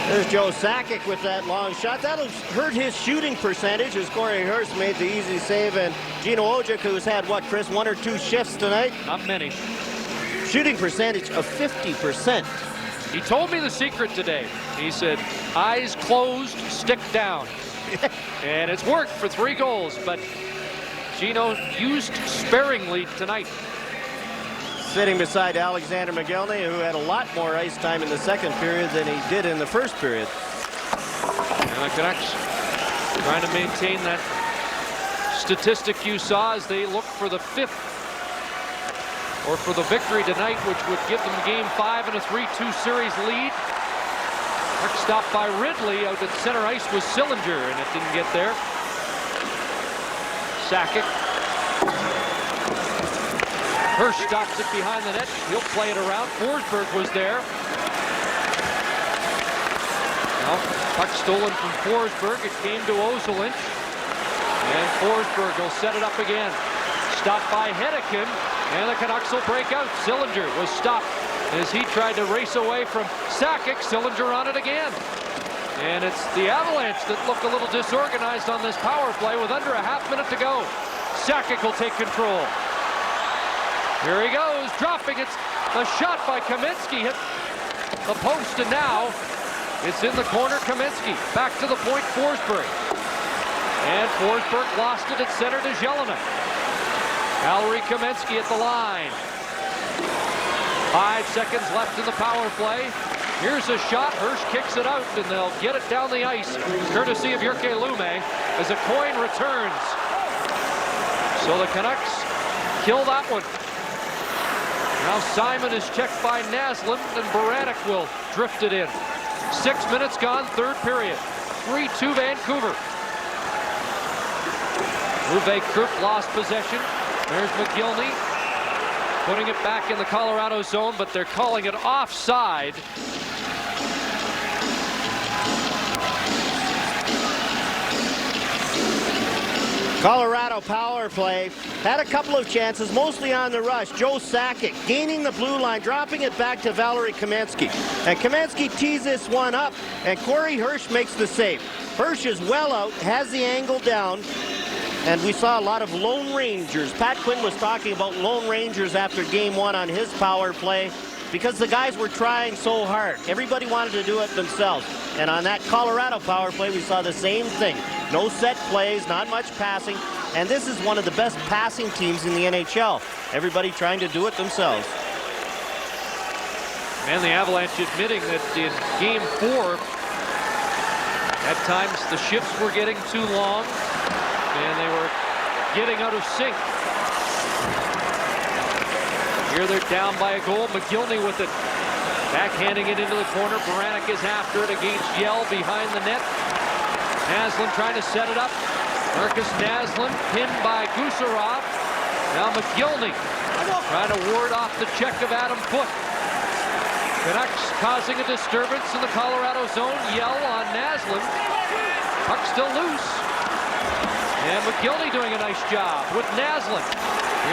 Speaker 2: There's Joe Sakic with that long shot. That'll hurt his shooting percentage as Corey Hirsch made the easy save, and Gino Ojic, who's had, what, Chris, 1 or 2 shifts tonight?
Speaker 1: Not many.
Speaker 2: Shooting percentage of 50%.
Speaker 1: He told me the secret today. He said, eyes closed, stick down. And it's worked for 3 goals, but Gino used sparingly tonight.
Speaker 2: Sitting beside Alexander McGillney, who had a lot more ice time in the second period than he did in the first period.
Speaker 1: And the Canucks trying to maintain that statistic you saw as they look for the 5th, or for the victory tonight, which would give them Game 5 and a 3-2 series lead. Puck stopped by Ridley out at center ice with Sillinger, and it didn't get there. Sakic. Hirsch stops it behind the net. He'll play it around. Forsberg was there. Now, puck stolen from Forsberg. It came to Ozolinsh. And Forsberg will set it up again. Stopped by Henniken. And the Canucks will break out. Sillinger was stopped as he tried to race away from Sakic. Sillinger on it again. And it's the Avalanche that look a little disorganized on this power play with under a half minute to go. Sakic will take control. Here he goes, dropping it. A shot by Kamensky hit the post, and now it's in the corner. Kamensky back to the point. Forsberg. And Forsberg lost it at center to Jelena. Valerie Kamensky at the line. 5 seconds left in the power play. Here's a shot. Hirsch kicks it out, and they'll get it down the ice, courtesy of Jyrki Lumme, as Aucoin returns. So the Canucks kill that one. Now Simon is checked by Naslund, and Baranek will drift it in. 6 minutes gone, 3rd period. 3-2 Vancouver. Uwe Krupp lost possession. There's McGillney putting it back in the Colorado zone, but they're calling it offside.
Speaker 2: Colorado power play had a couple of chances, mostly on the rush. Joe Sakic gaining the blue line, dropping it back to Valerie Kamensky. And Kamensky tees this one up, and Corey Hirsch makes the save. Hirsch is well out, has the angle down, and we saw a lot of Lone Rangers. Pat Quinn was talking about Lone Rangers after Game 1 on his power play. because the guys were trying so hard. Everybody wanted to do it themselves. And on that Colorado power play, we saw the same thing. No set plays, not much passing. And this is one of the best passing teams in the NHL. Everybody trying to do it themselves.
Speaker 1: And the Avalanche admitting that in Game 4, at times the shifts were getting too long and they were getting out of sync. Here they're down by a goal. McGillney with it. Backhanding it into the corner. Baranek is after it against Yell behind the net. Naslund trying to set it up. Marcus Naslund pinned by Gusarov. Now McGillney trying to ward off the check of Adam Foote. Canucks causing a disturbance in the Colorado zone. Yell on Naslund. Puck still loose. And McGillney doing a nice job with Naslund.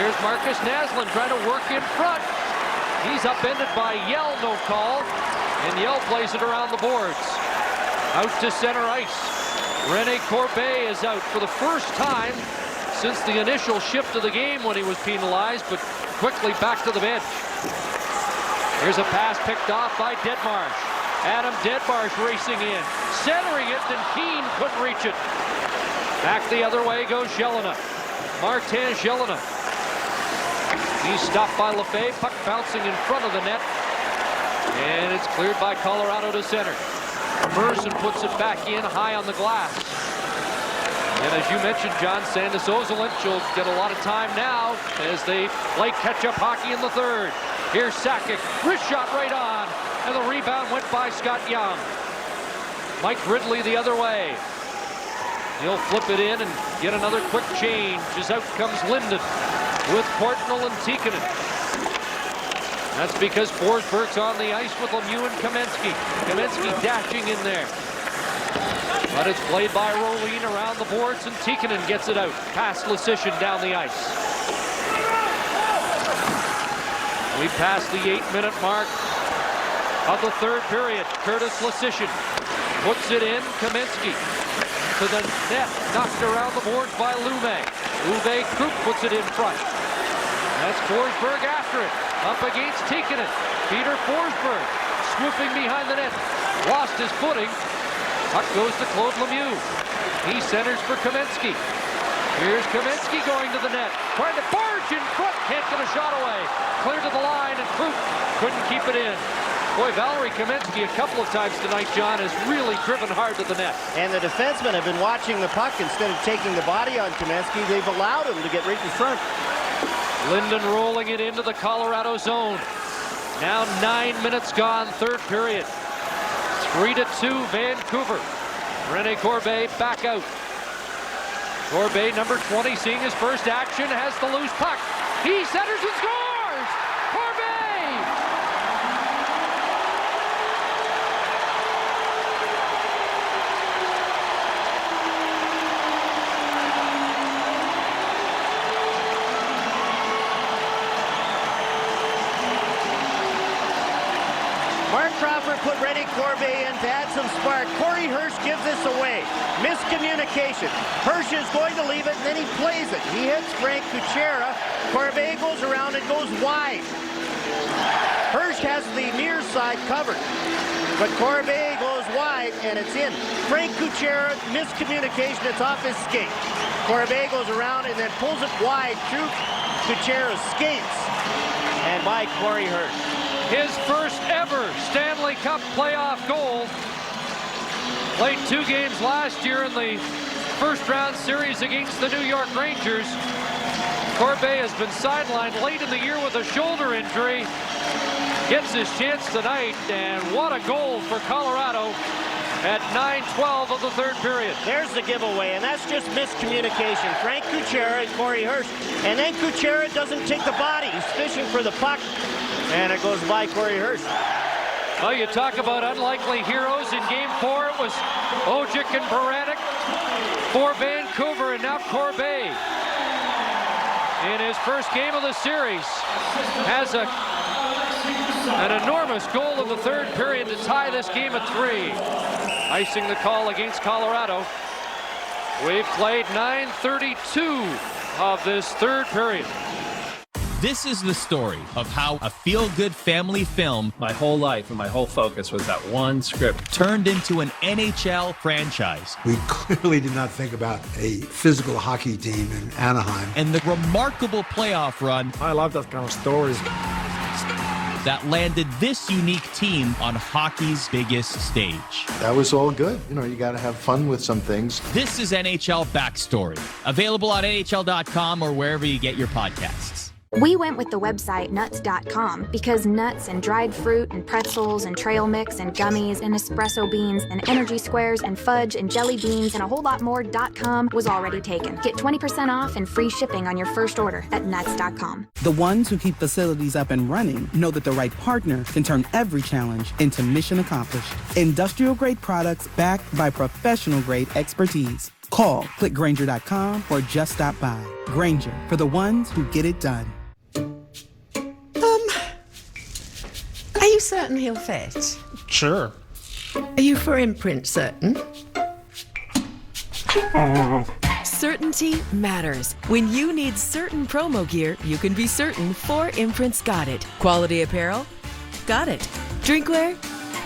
Speaker 1: Here's Marcus Naslund trying to work in front. He's upended by Yell, no call. And Yell plays it around the boards. Out to center ice. Rene Corbet is out for the first time since the initial shift of the game when he was penalized, but quickly back to the bench. Here's a pass picked off by Deadmarsh. Adam Deadmarsh racing in. Centering it, and Keane couldn't reach it. Back the other way goes Jelena. Martin Jelena. He's stopped by Lefebvre. Puck bouncing in front of the net. And it's cleared by Colorado to center. Merson puts it back in high on the glass. And as you mentioned, John, Sandis Ozolic will get a lot of time now as they play catch-up hockey in the third. Here's Sakic. Wrist shot right on. And the rebound went by Scott Young. Mike Ridley the other way. He'll flip it in and get another quick change as out comes Linden with Portnoy and Tikkanen. That's because Forsberg's on the ice with Lemieux and Kamensky. Kamensky dashing in there. But it's played by Rolin around the boards, and Tikkanen gets it out past Leschyshyn down the ice. We pass the 8-minute mark of the third period. Curtis Leschyshyn puts it in. Kamensky to the net, knocked around the boards by Lume. Uwe Krupp puts it in front. That's Forsberg after it. Up against Tikkanen. Peter Forsberg swooping behind the net. Lost his footing. Puck goes to Claude Lemieux. He centers for Kamensky. Here's Kamensky going to the net. Trying to barge in front. Can't get a shot away. Clear to the line, and Krupp couldn't keep it in. Boy, Valerie Kamensky a couple of times tonight, John, has really driven hard to the net.
Speaker 2: And the defensemen have been watching the puck instead of taking the body on Kamensky. They've allowed him to get right in front.
Speaker 1: Linden rolling it into the Colorado zone. Now 9 minutes gone, third period. 3-2 Vancouver. Rene Corbet back out. Corbet, number 20, seeing his first action, has the loose puck. He centers and scores! Corbet!
Speaker 2: Mark Crawford put Rene Corbet in to add some spark. Corey Hirsch gives this away. Miscommunication. Hirsch is going to leave it, and then he plays it. He hits Frank Kuchera. Corbet goes around and goes wide. Hirsch has the near side covered, but Corbet goes wide, and it's in. Frank Kuchera, miscommunication. It's off his skate. Corbet goes around and then pulls it wide through Kuchera's skates, and by Corey Hirsch.
Speaker 1: His first ever Stanley Cup playoff goal. Played 2 games last year in the first round series against the New York Rangers. Corbet has been sidelined late in the year with a shoulder injury. Gets his chance tonight, and what a goal for Colorado at 9:12 of the third period.
Speaker 2: There's the giveaway, and that's just miscommunication. Frank Kuchera and Corey Hirsch. And then Kuchera doesn't take the body. He's fishing for the puck, and it goes by Corey Hirsch.
Speaker 1: Well, you talk about unlikely heroes. In Game 4, it was Ojic and Baranek for Vancouver, and now Corbet, in his first game of the series, has an enormous goal in the third period to tie this game at 3. Icing the call against Colorado. We've played 9:32 of this third period.
Speaker 8: This is the story of how a feel-good family film,
Speaker 9: My whole life and my whole focus was that one script,
Speaker 8: turned into an NHL franchise.
Speaker 12: We clearly did not think about a physical hockey team in Anaheim.
Speaker 8: And the remarkable playoff run.
Speaker 5: I love that kind of stories.
Speaker 8: That landed this unique team on hockey's biggest stage.
Speaker 13: That was all good. You got to have fun with some things.
Speaker 8: This is NHL Backstory, available on NHL.com or wherever you get your podcasts.
Speaker 15: We went with the website nuts.com because nuts and dried fruit and pretzels and trail mix and gummies and espresso beans and energy squares and fudge and jelly beans and a whole lot more.com was already taken. Get 20% off and free shipping on your first order at nuts.com.
Speaker 16: The ones who keep facilities up and running know that the right partner can turn every challenge into mission accomplished. Industrial grade products backed by professional grade expertise. Call, click Grainger.com or just stop by. Grainger, for the ones who get it done.
Speaker 17: Are you certain he'll fit?
Speaker 5: Sure.
Speaker 17: Are you for imprint certain?
Speaker 18: Certainty matters. When you need certain promo gear, you can be certain 4 Imprints got it. Quality apparel? Got it. Drinkware?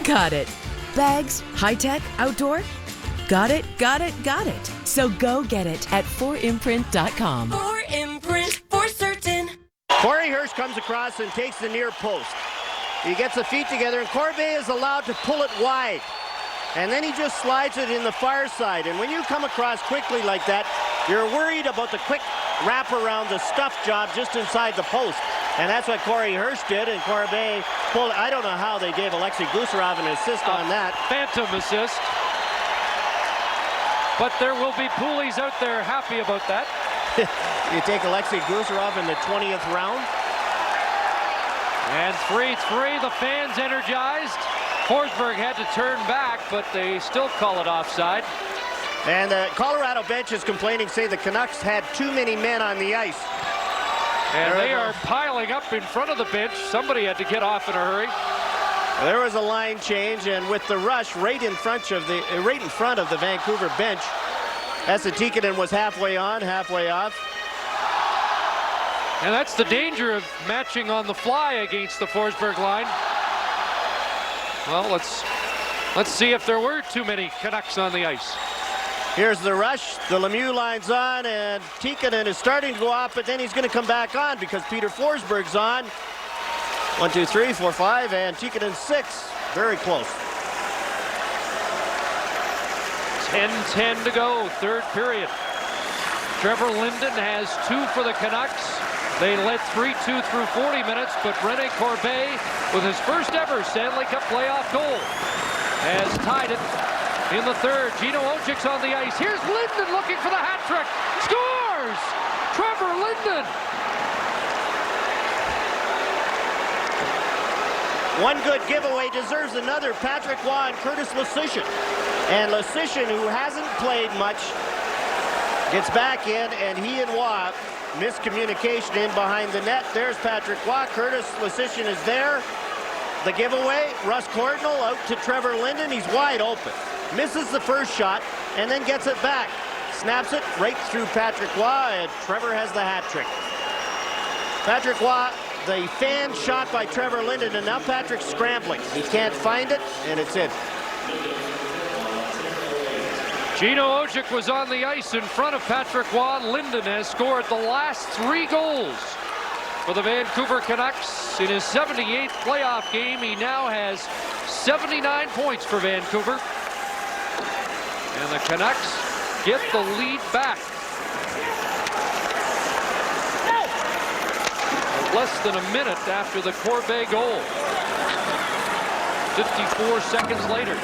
Speaker 18: Got it. Bags? High-tech? Outdoor? Got it, got it, got it. So go get it at 4imprint.com.
Speaker 10: 4imprint, for certain.
Speaker 2: Corey Hirsch comes across and takes the near post. He gets the feet together, and Corbeil is allowed to pull it wide. And then he just slides it in the far side. And when you come across quickly like that, you're worried about the quick wrap around the stuff job just inside the post. And that's what Corey Hirsch did, and Corbeil pulled. I don't know how they gave Alexei Gusarov an assist on that.
Speaker 1: Phantom assist. But there will be Poolies out there happy about that.
Speaker 2: You take Alexei Gusarov in the 20th round.
Speaker 1: And 3-3, the fans energized. Forsberg had to turn back, but they still call it offside.
Speaker 2: And the Colorado bench is complaining, say the Canucks had too many men on the ice.
Speaker 1: And they are piling up in front of the bench. Somebody had to get off in a hurry.
Speaker 2: There was a line change, and with the rush right in front of the Vancouver bench, Esa Tikkanen was halfway on, halfway off.
Speaker 1: And that's the danger of matching on the fly against the Forsberg line. Well, let's see if there were too many Canucks on the ice.
Speaker 2: Here's the rush. The Lemieux line's on, and Tikkanen is starting to go off, but then he's going to come back on because Peter Forsberg's on. 1, 2, 3, 4, 5, and Tikkanen 6. Very close.
Speaker 1: 10-10 to go, third period. Trevor Linden has 2 for the Canucks. They led 3-2 through 40 minutes, but Rene Corbeil, with his first ever Stanley Cup playoff goal, has tied it in the third. Gino Ojic's on the ice. Here's Linden looking for the hat trick. Scores! Trevor Linden.
Speaker 2: One good giveaway deserves another. Patrick Roy and Curtis Leschyshyn. And Leschyshyn, who hasn't played much, gets back in, and he and Roy miscommunication in behind the net. There's Patrick Roy. Curtis Leschyshyn is there. The giveaway, Russ Courtnall out to Trevor Linden. He's wide open. Misses the first shot and then gets it back. Snaps it right through Patrick Roy, and Trevor has the hat trick. Patrick Roy, the fan shot by Trevor Linden, and now Patrick's scrambling. He can't find it, and it's in.
Speaker 1: Gino Ojik was on the ice in front of Patrick Roy. Linden has scored the last 3 goals for the Vancouver Canucks in his 78th playoff game. He now has 79 points for Vancouver. And the Canucks get the lead back. Less than a minute after the Corbeil goal. 54 seconds later.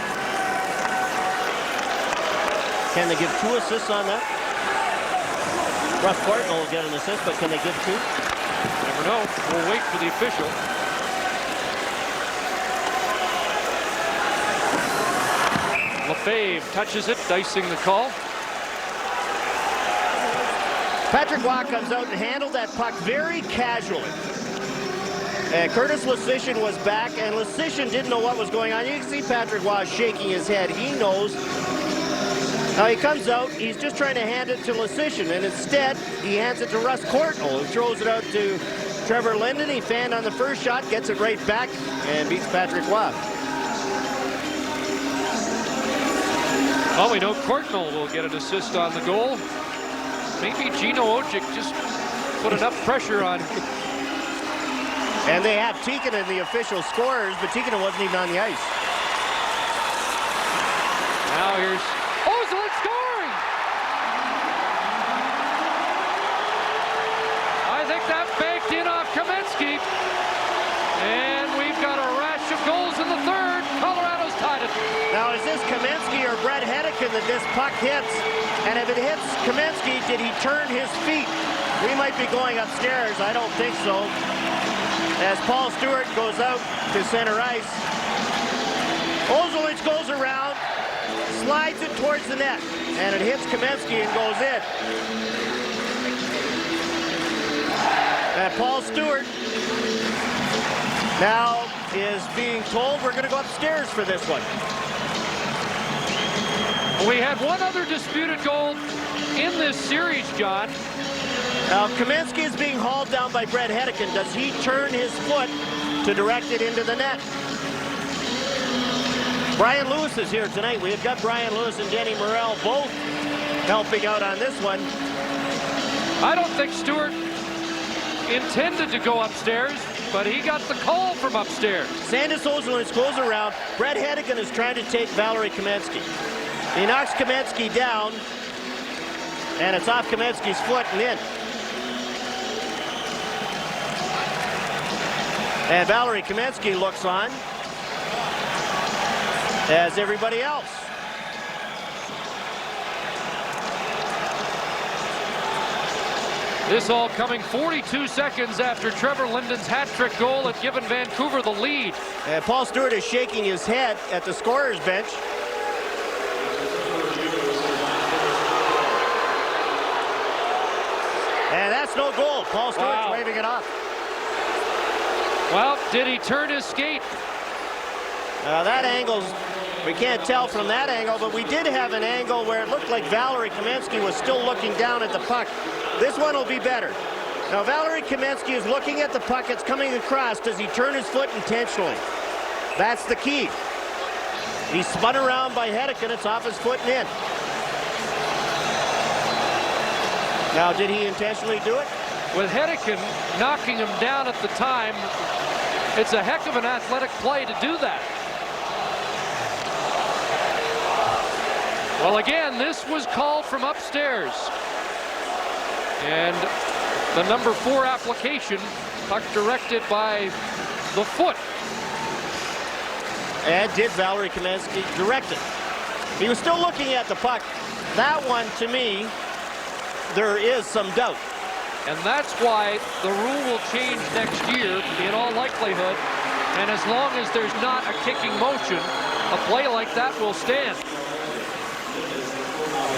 Speaker 2: Can they give 2 assists on that? Russ Courtnall will get an assist, but can they give 2?
Speaker 1: Never know. We'll wait for the official. Lefebvre touches it, dicing the call.
Speaker 2: Patrick Roy comes out and handled that puck very casually. And Curtis Leschyshyn was back, and Leschyshyn didn't know what was going on. You can see Patrick Roy shaking his head. He knows. Now he comes out, he's just trying to hand it to Leschyshyn, and instead he hands it to Russ Courtnall, who throws it out to Trevor Linden. He fanned on the first shot, gets it right back, and beats Patrick Waugh.
Speaker 1: Well, we know Courtnall will get an assist on the goal. Maybe Gino Ojic just put enough pressure on.
Speaker 2: And they have Tikkanen, the official scorers, but Tikkanen wasn't even on the ice.
Speaker 1: Now here's Ozelin scoring! I think that banked in off Kamensky. And we've got a rash of goals in the third. Colorado's tied it.
Speaker 2: Now, is this Kamensky or Brett Hedican that this puck hits? And if it hits Kamensky, did he turn his feet? We might be going upstairs. I don't think so. As Paul Stewart goes out to center ice. Ozelin goes around, slides it towards the net, and it hits Kamensky and goes in. And Paul Stewart now is being told we're going to go upstairs for this one.
Speaker 1: We had one other disputed goal in this series, John.
Speaker 2: Now, Kamensky is being hauled down by Brett Hedican. Does he turn his foot to direct it into the net? Brian Lewis is here tonight. We have got Brian Lewis and Denny Morrell both helping out on this one.
Speaker 1: I don't think Stewart intended to go upstairs, but he got the call from upstairs.
Speaker 2: Sandis Ozelin goes around. Brett Hedican is trying to take Valerie Kamensky. He knocks Kamensky down, and it's off Kamensky's foot and in. And Valerie Kamensky looks on, as everybody else.
Speaker 1: This all coming 42 seconds after Trevor Linden's hat-trick goal had given Vancouver the lead.
Speaker 2: And Paul Stewart is shaking his head at the scorer's bench. And that's no goal. Paul Stewart's waving it off.
Speaker 1: Well, did he turn his skate?
Speaker 2: That angle's, we can't tell from that angle, but we did have an angle where it looked like Valerie Kamensky was still looking down at the puck. This one will be better. Now, Valerie Kamensky is looking at the puck. It's coming across. Does he turn his foot intentionally? That's the key. He's spun around by Hedican. It's off his foot and in. Now, did he intentionally do it?
Speaker 1: With Hedican knocking him down at the time, it's a heck of an athletic play to do that. Well, again, this was called from upstairs. And the number 4 application, puck directed by the foot.
Speaker 2: And did Valerie Kamensky direct it? He was still looking at the puck. That one, to me, there is some doubt.
Speaker 1: And that's why the rule will change next year in all likelihood. And as long as there's not a kicking motion, a play like that will stand.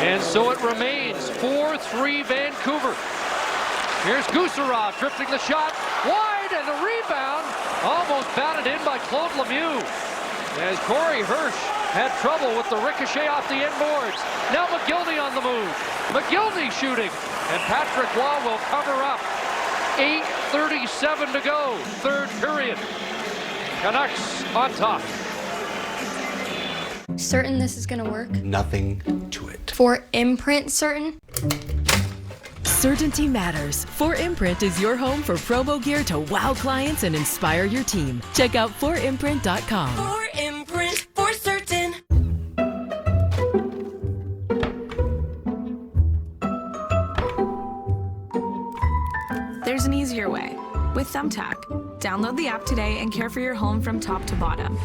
Speaker 1: And so it remains 4-3 Vancouver. Here's Gusarov drifting the shot wide, and the rebound almost batted in by Claude Lemieux. As Corey Hirsch had trouble with the ricochet off the end boards. Now McGillney on the move. McGillney shooting, and Patrick Waugh will cover up. 8:37 to go, third period. Canucks on top.
Speaker 7: Certain this is gonna work?
Speaker 13: Nothing to it.
Speaker 7: For Imprint certain?
Speaker 18: Certainty matters. 4imprint is your home for promo gear to wow clients and inspire your team. Check out 4imprint.com.
Speaker 11: 4imprint, for certain.
Speaker 14: There's an easier way with Thumbtack. Download the app today and care for your home from top to bottom.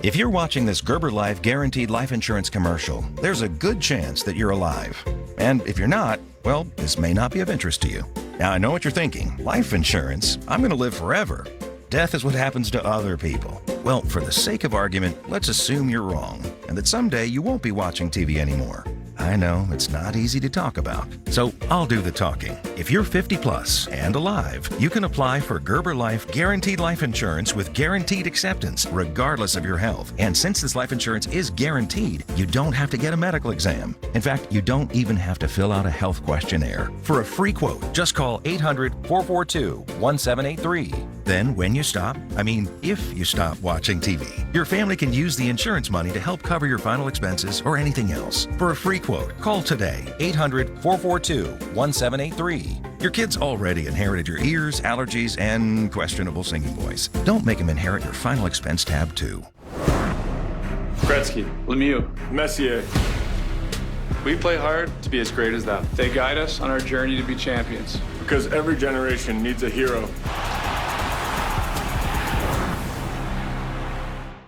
Speaker 19: If you're watching this Gerber Life Guaranteed Life Insurance commercial, there's a good chance that you're alive. And if you're not, well, this may not be of interest to you. Now, I know what you're thinking. Life insurance? I'm going to live forever. Death is what happens to other people. Well, for the sake of argument, let's assume you're wrong and that someday you won't be watching TV anymore. I know it's not easy to talk about, so I'll do the talking. If you're 50 plus and alive, you can apply for Gerber Life Guaranteed Life Insurance with guaranteed acceptance, regardless of your health. And since this life insurance is guaranteed, you don't have to get a medical exam. In fact, you don't even have to fill out a health questionnaire. For a free quote, just call 800-442-1783. Then when you stop, if you stop watching TV, your family can use the insurance money to help cover your final expenses or anything else. For a free quote, call today, 800-442-1783. Your kids already inherited your ears, allergies, and questionable singing voice. Don't make them inherit your final expense tab too.
Speaker 20: Gretzky, Lemieux, Messier. We play hard to be as great as them. They guide us on our journey to be champions. Because every generation needs a hero.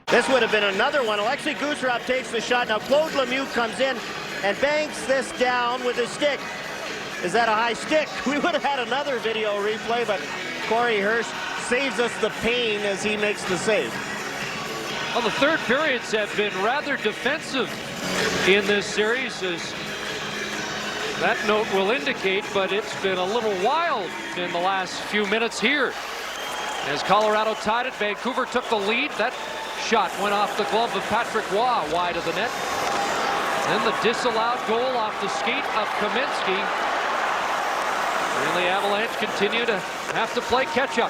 Speaker 2: This would have been another one. Alexei Guzerov takes the shot. Now Claude Lemieux comes in and banks this down with his stick. Is that a high stick? We would have had another video replay, but Corey Hirsch saves us the pain as he makes the save.
Speaker 1: Well, the third periods have been rather defensive in this series, as that note will indicate, but it's been a little wild in the last few minutes here. As Colorado tied it, Vancouver took the lead. That shot went off the glove of Patrick Roy, wide of the net. Then the disallowed goal off the skate of Kaminsky. And the Avalanche continue to have to play catch-up.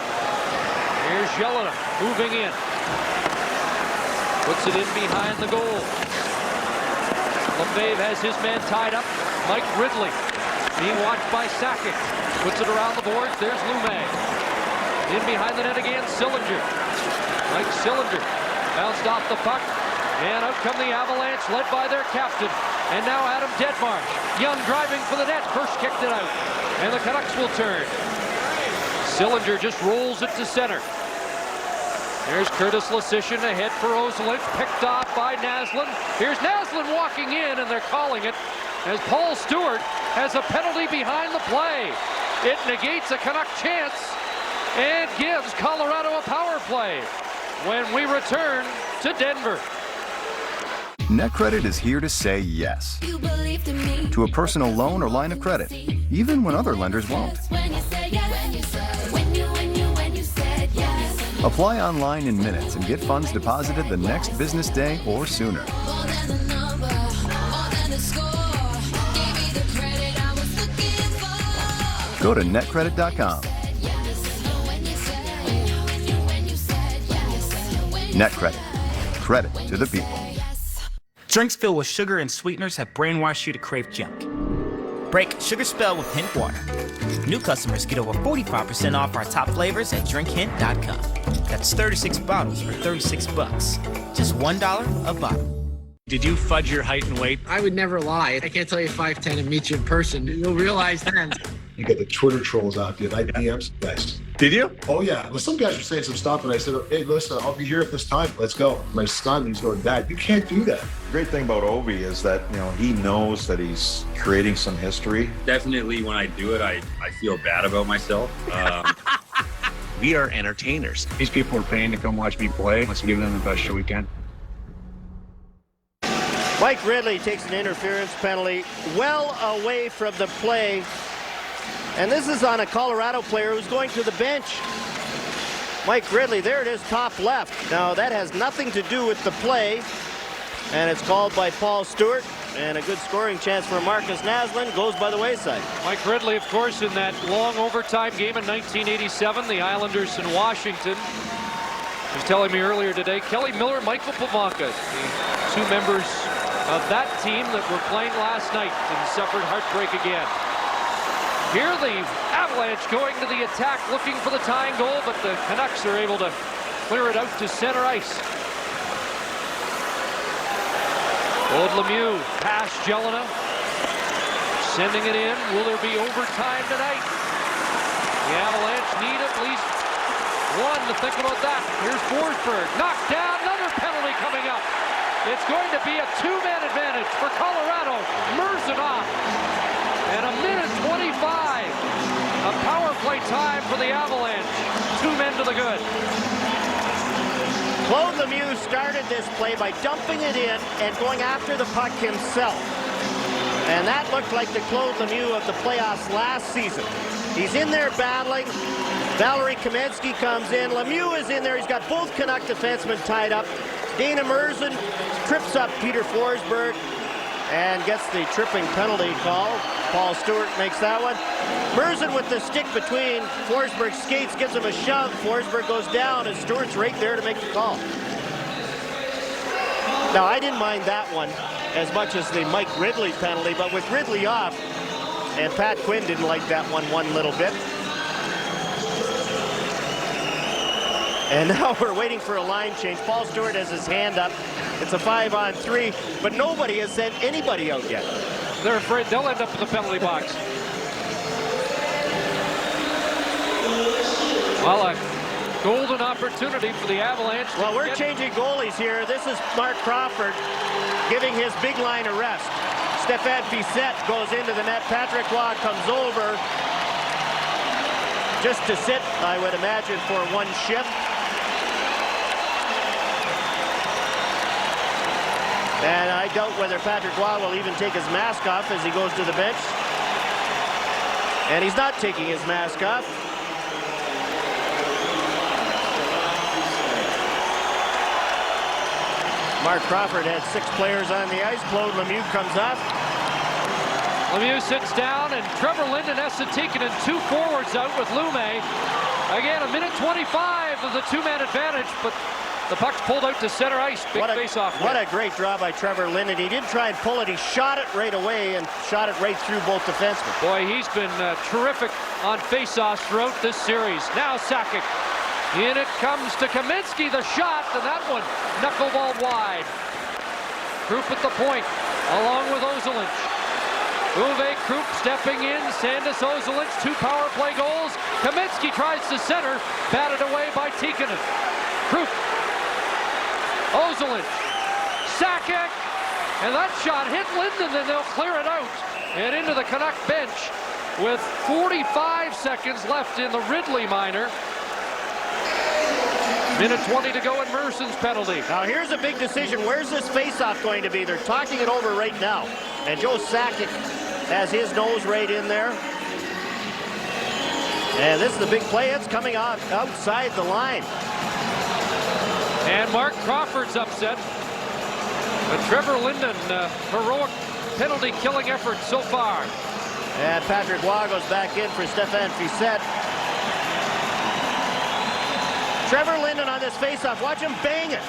Speaker 1: Here's Jelena moving in. Puts it in behind the goal. Lefebvre has his man tied up. Mike Ridley being watched by Sakic. Puts it around the boards. There's Lume. In behind the net again, Sillinger. Mike Sillinger bounced off the puck. And out come the Avalanche, led by their captain. And now Adam Deadmarsh. Young driving for the net. Hirsch kicked it out. And the Canucks will turn. Sillinger just rolls it to center. There's Curtis Lesishin ahead for Ozolinsh, picked off by Naslund. Here's Naslund walking in, and they're calling it as Paul Stewart has a penalty behind the play. It negates a Canuck chance and gives Colorado a power play when we return to Denver.
Speaker 21: NetCredit is here to say yes to a personal loan or line of credit, even when other lenders won't. Apply online in minutes and get funds deposited the next business day or sooner. Go to netcredit.com. NetCredit. Credit to the people.
Speaker 22: Drinks filled with sugar and sweeteners have brainwashed you to crave junk. Break Sugar Spell with Hint Water. New customers get over 45% off our top flavors at drinkhint.com. That's 36 bottles for $36. Just $1 a bottle.
Speaker 23: Did you fudge your height and weight?
Speaker 24: I would never lie. I can't tell you 5'10" and meet you in person. You'll realize then.
Speaker 13: You get the Twitter trolls out there. I DM some guys.
Speaker 20: Did you?
Speaker 13: Oh, yeah. Well, some guys were saying some stuff, and I said, hey, listen, I'll be here at this time. Let's go. My son, he's going, Dad, you can't do that.
Speaker 26: The great thing about Ovi is that, he knows that he's creating some history.
Speaker 27: Definitely when I do it, I feel bad about myself.
Speaker 23: We are entertainers. These people are paying to come watch me play. Let's give them the best show we can.
Speaker 2: Mike Ridley takes an interference penalty well away from the play. And this is on a Colorado player who's going to the bench. Mike Ridley, there it is, top left. Now, that has nothing to do with the play. And it's called by Paul Stewart. And a good scoring chance for Marcus Naslund goes by the wayside.
Speaker 1: Mike Ridley, of course, in that long overtime game in 1987, the Islanders in Washington. He was telling me earlier today, Kelly Miller, Michael Pavanka, the two members of that team that were playing last night and suffered heartbreak again. Here the Avalanche going to the attack, looking for the tying goal, but the Canucks are able to clear it out to center ice. Claude Lemieux past Jelena, sending it in. Will there be overtime tonight? The Avalanche need at least one to think about that. Here's Forsberg, knocked down, another penalty coming up. It's going to be a two-man advantage for Colorado. Murzanov. And a minute 25. A power play time for the Avalanche. 2 men to the good.
Speaker 2: Claude Lemieux started this play by dumping it in and going after the puck himself. And that looked like the Claude Lemieux of the playoffs last season. He's in there battling. Valerie Kamensky comes in. Lemieux is in there. He's got both Canuck defensemen tied up. Dana Merzen trips up Peter Forsberg and gets the tripping penalty call. Paul Stewart makes that one. Merzen with the stick between Forsberg's skates gives him a shove. Forsberg goes down and Stewart's right there to make the call. Now, I didn't mind that one as much as the Mike Ridley penalty, but with Ridley off, and Pat Quinn didn't like that one little bit. And now we're waiting for a line change. Paul Stewart has his hand up. It's a 5-on-3, but nobody has sent anybody out yet.
Speaker 1: They're afraid they'll end up in the penalty box. Well, a golden opportunity for the Avalanche.
Speaker 2: Well, we're changing goalies here. This is Mark Crawford giving his big line a rest. Stéphane Fiset goes into the net. Patrick Roy comes over just to sit, I would imagine, for one shift. And I doubt whether Patrick Roy will even take his mask off as he goes to the bench. And he's not taking his mask off. Mark Crawford had 6 players on the ice. Claude Lemieux comes up.
Speaker 1: Lemieux sits down, and Trevor Linden has to take it in 2 forwards out with Lume. Again, a minute 25 of the 2-man advantage, but the puck's pulled out to center ice. Big face-off.
Speaker 2: What a great draw by Trevor Linden. He didn't try and pull it. He shot it right away and shot it right through both defensemen.
Speaker 1: Boy, he's been terrific on face-offs throughout this series. Now Sakic. In it comes to Kamensky, the shot, and that one knuckleballed wide. Krupp at the point, along with Ozolinsh. Uwe Krupp stepping in, Sandis Ozolinsh, 2 power play goals. Kamensky tries to center, batted away by Tikkanen. Krupp, Ozolinsh, Sakic, and that shot hit Linden, and they'll clear it out. And into the Canuck bench with 45 seconds left in the Ridley minor. Minute 20 to go in Mercen's penalty.
Speaker 2: Now here's a big decision. Where's this face-off going to be? They're talking it over right now. And Joe Sakic has his nose right in there. And this is the big play. It's coming out outside the line.
Speaker 1: And Mark Crawford's upset. But Trevor Linden, heroic penalty killing effort so far.
Speaker 2: And Patrick Roy goes back in for Stéphane Fiset. Trevor Linden on this face-off. Watch him bang it.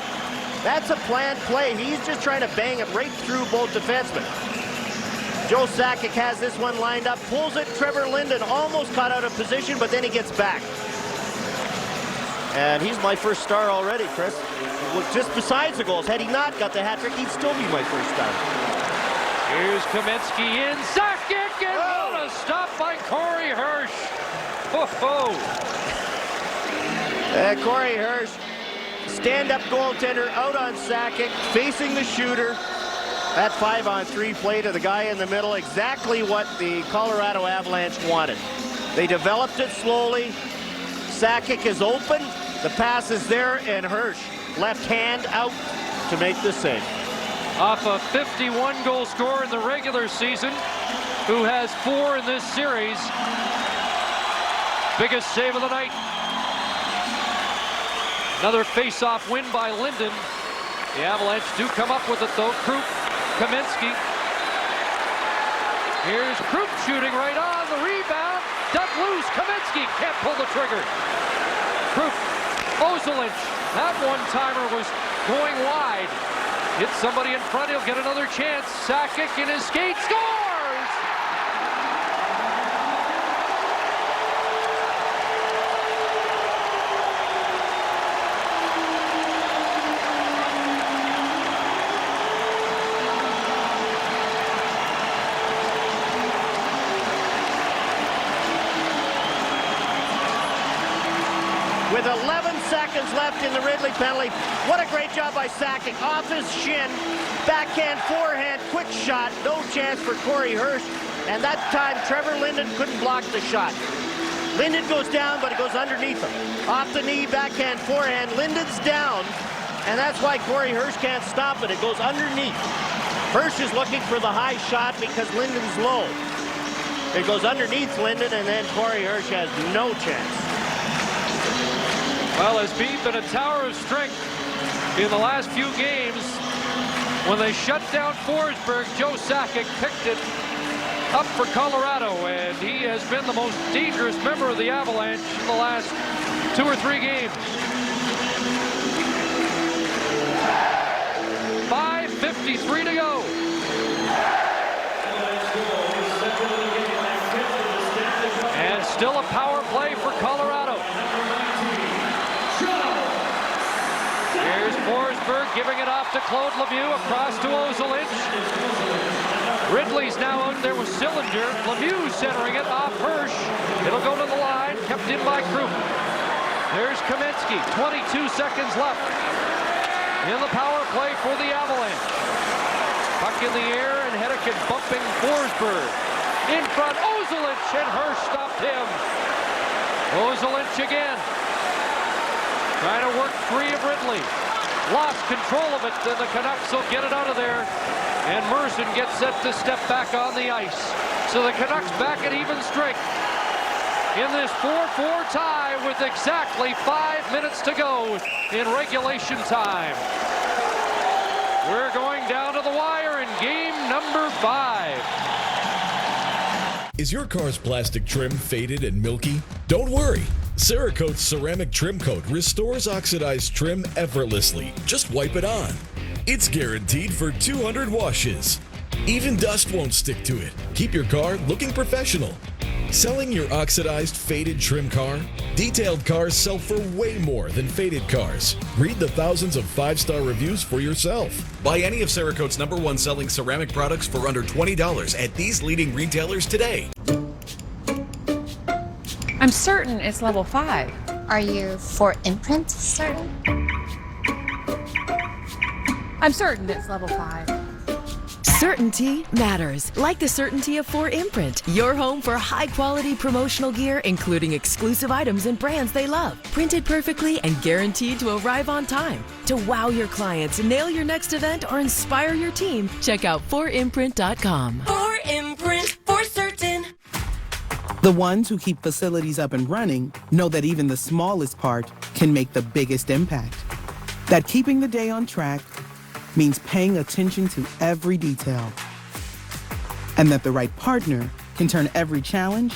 Speaker 2: That's a planned play. He's just trying to bang it right through both defensemen. Joe Sakic has this one lined up, pulls it. Trevor Linden almost caught out of position, but then he gets back. And he's my first star already, Chris. Well, just besides the goals. Had he not got the hat trick, he'd still be my first star.
Speaker 1: Here's Kamensky in. Sakic, and what a stop by Corey Hirsch.
Speaker 2: Corey Hirsch, stand-up goaltender out on Sakic, facing the shooter. That 5-on-3 play to the guy in the middle, exactly what the Colorado Avalanche wanted. They developed it slowly. Sakic is open, the pass is there, and Hirsch, left hand out to make the save.
Speaker 1: Off a 51-goal scorer in the regular season, who has 4 in this series. Biggest save of the night. Another face-off win by Linden. The Avalanche do come up with it though. Krupp, Kamensky. Here's Krupp shooting right on the rebound. Duck loose. Kamensky can't pull the trigger. Krupp, Ozolinsh. That one-timer was going wide. Hit somebody in front. He'll get another chance. Sakic in his skate scores.
Speaker 2: With 11 seconds left in the Ridley penalty. What a great job by Sakic. Off his shin, backhand, forehand, quick shot. No chance for Corey Hirsch. And that time, Trevor Linden couldn't block the shot. Linden goes down, but it goes underneath him. Off the knee, backhand, forehand. Linden's down, and that's why Corey Hirsch can't stop it. It goes underneath. Hirsch is looking for the high shot because Linden's low. It goes underneath Linden, and then Corey Hirsch has no chance.
Speaker 1: Well, has Beef been a tower of strength in the last few games? When they shut down Forsberg, Joe Sakic picked it up for Colorado, and he has been the most dangerous member of the Avalanche in the last 2 or 3 games. 5:53 to go. And still a power play for Colorado. Here's Forsberg giving it off to Claude Lemieux, across to Ozolinsh. Ridley's now out there with Sillinger. Lemieux centering it off Hirsch. It'll go to the line, kept in by Krupp. There's Kaminsky, 22 seconds left in the power play for the Avalanche. Puck in the air, and Hedican bumping Forsberg. In front, Ozolinsh, and Hirsch stopped him. Ozolinsh again. Trying to work free of Ridley. Lost control of it, then the Canucks will get it out of there. And Merson gets set to step back on the ice. So the Canucks back at even strength in this 4-4 tie with exactly 5 minutes to go in regulation time. We're going down to the wire in game number 5.
Speaker 3: Is your car's plastic trim faded and milky? Don't worry. Cerakote's ceramic trim coat restores oxidized trim effortlessly. Just wipe it on. It's guaranteed for 200 washes. Even dust won't stick to it. Keep your car looking professional. Selling your oxidized, faded trim car? Detailed cars sell for way more than faded cars. Read the thousands of 5-star reviews for yourself. Buy any of Cerakote's #1 selling ceramic products for under $20 at these leading retailers today.
Speaker 4: I'm certain it's level 5.
Speaker 7: Are you for imprint certain?
Speaker 4: I'm certain it's level 5.
Speaker 18: Certainty matters, like the certainty of 4imprint. Your home for high-quality promotional gear, including exclusive items and brands they love. Printed perfectly and guaranteed to arrive on time. To wow your clients, nail your next event, or inspire your team, check out 4imprint.com.
Speaker 11: 4imprint, for certain.
Speaker 16: The ones who keep facilities up and running know that even the smallest part can make the biggest impact. That keeping the day on track means paying attention to every detail. And that the right partner can turn every challenge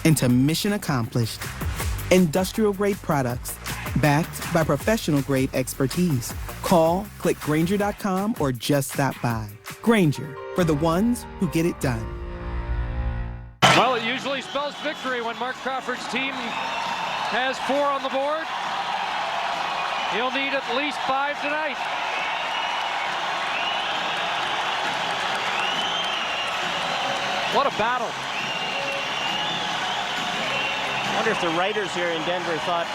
Speaker 16: into mission accomplished. Industrial-grade products, backed by professional-grade expertise. Call, click Grainger.com, or just stop by. Grainger, for the ones who get it done.
Speaker 1: Well, it usually spells victory when Mark Crawford's team has 4 on the board. He'll need at least 5 tonight. What a battle.
Speaker 2: I wonder if the writers here in Denver thought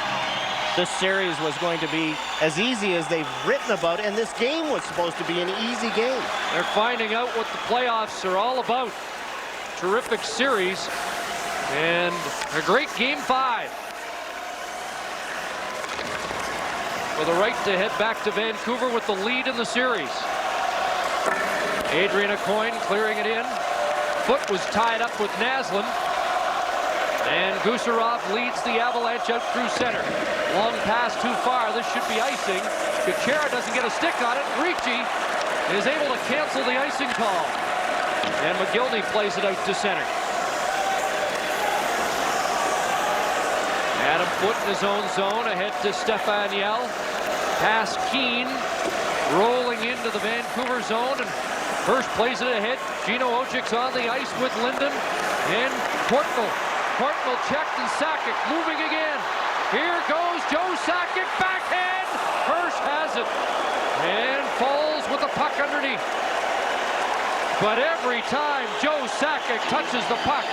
Speaker 2: this series was going to be as easy as they've written about, and this game was supposed to be an easy game.
Speaker 1: They're finding out what the playoffs are all about. Terrific series and a great game 5. With a right to head back to Vancouver with the lead in the series. Adrian Aucoin clearing it in. Foot was tied up with Naslund. And Gusarov leads the Avalanche out through center. Long pass too far. This should be icing. Kuchera doesn't get a stick on it. Ricci is able to cancel the icing call. And McGillney plays it out to center. Adam Foote in his own zone ahead to Stefan Yell. Pass Keane rolling into the Vancouver zone, and Hirsch plays it ahead. Gino Ojic's on the ice with Linden and Courtnall. Courtnall checked, and Sakic moving again. Here goes Joe Sakic, backhand. Hirsch has it and falls with the puck underneath. But every time Joe Sakic touches the puck,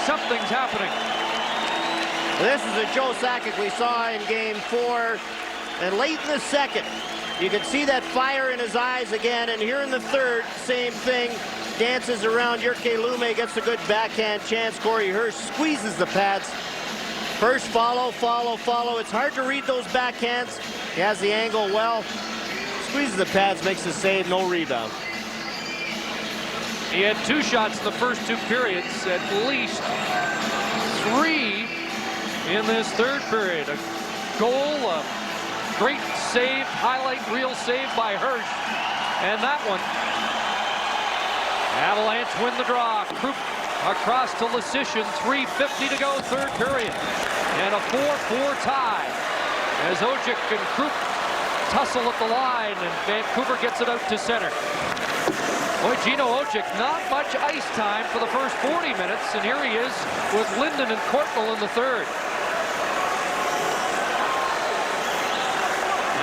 Speaker 1: something's happening.
Speaker 2: This is the Joe Sakic we saw in game 4. And late in the second, you can see that fire in his eyes again. And here in the third, same thing. Dances around. Jyrki Lumme gets a good backhand chance. Corey Hirsch squeezes the pads. First follow, follow, follow. It's hard to read those backhands. He has the angle well. Squeezes the pads, makes the save, no rebound.
Speaker 1: He had 2 shots in the first 2 periods, at least 3 in this third period. A goal, a great save, highlight reel save by Hirsch. And that one, Avalanche win the draw. Krupp across to Leschyshyn, 3:50 to go, third period. And a 4-4 tie as Ojek and Krupp tussle at the line, and Vancouver gets it out to center. Boy, Gino Ojek, not much ice time for the first 40 minutes, and here he is with Linden and Courtnall in the third.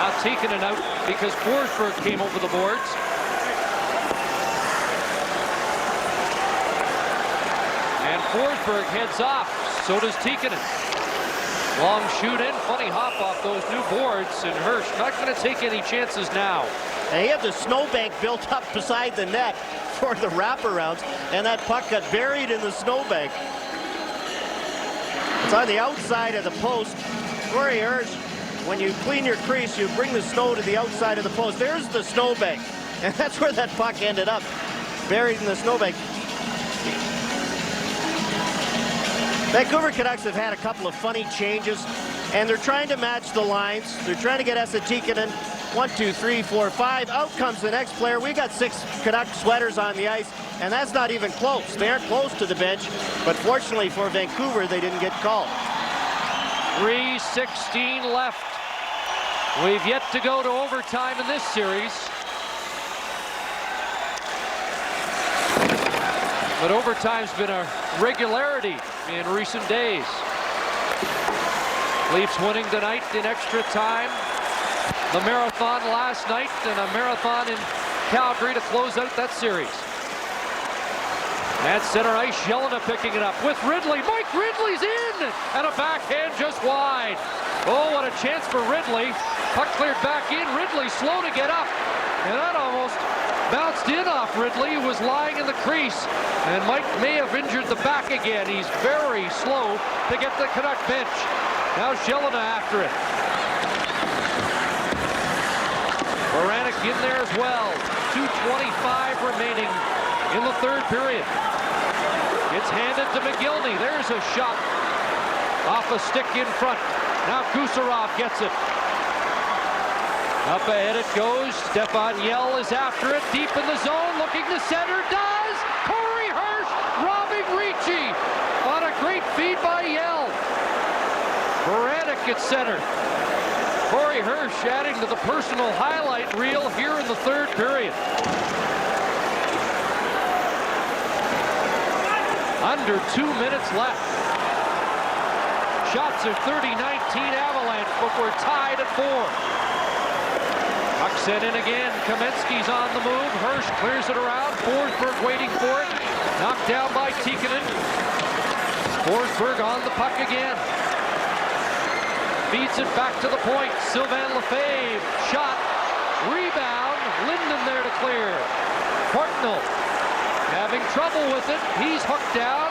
Speaker 1: Now Tikkanen out because Forsberg came over the boards. And Forsberg heads off, so does Tikkanen. Long shoot in, funny hop off those new boards, and Hirsch not going to take any chances now.
Speaker 2: And he had the snowbank built up beside the net for the wraparounds, and that puck got buried in the snowbank. It's on the outside of the post. Corey Hirsch, when you clean your crease, you bring the snow to the outside of the post. There's the snowbank, and that's where that puck ended up, buried in the snowbank. Vancouver Canucks have had a couple of funny changes, and they're trying to match the lines. They're trying to get Esa Tikkanen 1, 2, 3, 4, 5. Out comes the next player. We got 6 Canuck sweaters on the ice, and that's not even close. They aren't close to the bench, but fortunately for Vancouver, they didn't get called.
Speaker 1: 3:16 left. We've yet to go to overtime in this series. But overtime's been a regularity in recent days. Leafs winning tonight in extra time. The marathon last night, and a marathon in Calgary to close out that series. At center ice, Jelena picking it up with Ridley. Mike Ridley's in! And a backhand just wide. Oh, what a chance for Ridley. Puck cleared back in. Ridley slow to get up. And that almost bounced in off Ridley, who was lying in the crease. And Mike may have injured the back again. He's very slow to get the Canuck bench. Now Jelena after it. Baranek in there as well. 2:25 remaining in the third period. It's handed to McGillney. There's a shot off a stick in front. Now Kucherov gets it. Up ahead it goes. Stefan Yell is after it. Deep in the zone, looking to center. Does! Corey Hirsch robbing Ricci on a great feed by Yell. Baranek at center. Corey Hirsch adding to the personal highlight reel here in the third period. Under 2 minutes left. Shots are 30-19 Avalanche, but we're tied at 4. Puck sent in again. Kamensky's on the move. Hirsch clears it around. Forsberg waiting for it. Knocked down by Tikkanen. Forsberg on the puck again. Feeds it back to the point. Sylvain Lefebvre. Shot. Rebound. Linden there to clear. Courtnall having trouble with it. He's hooked down.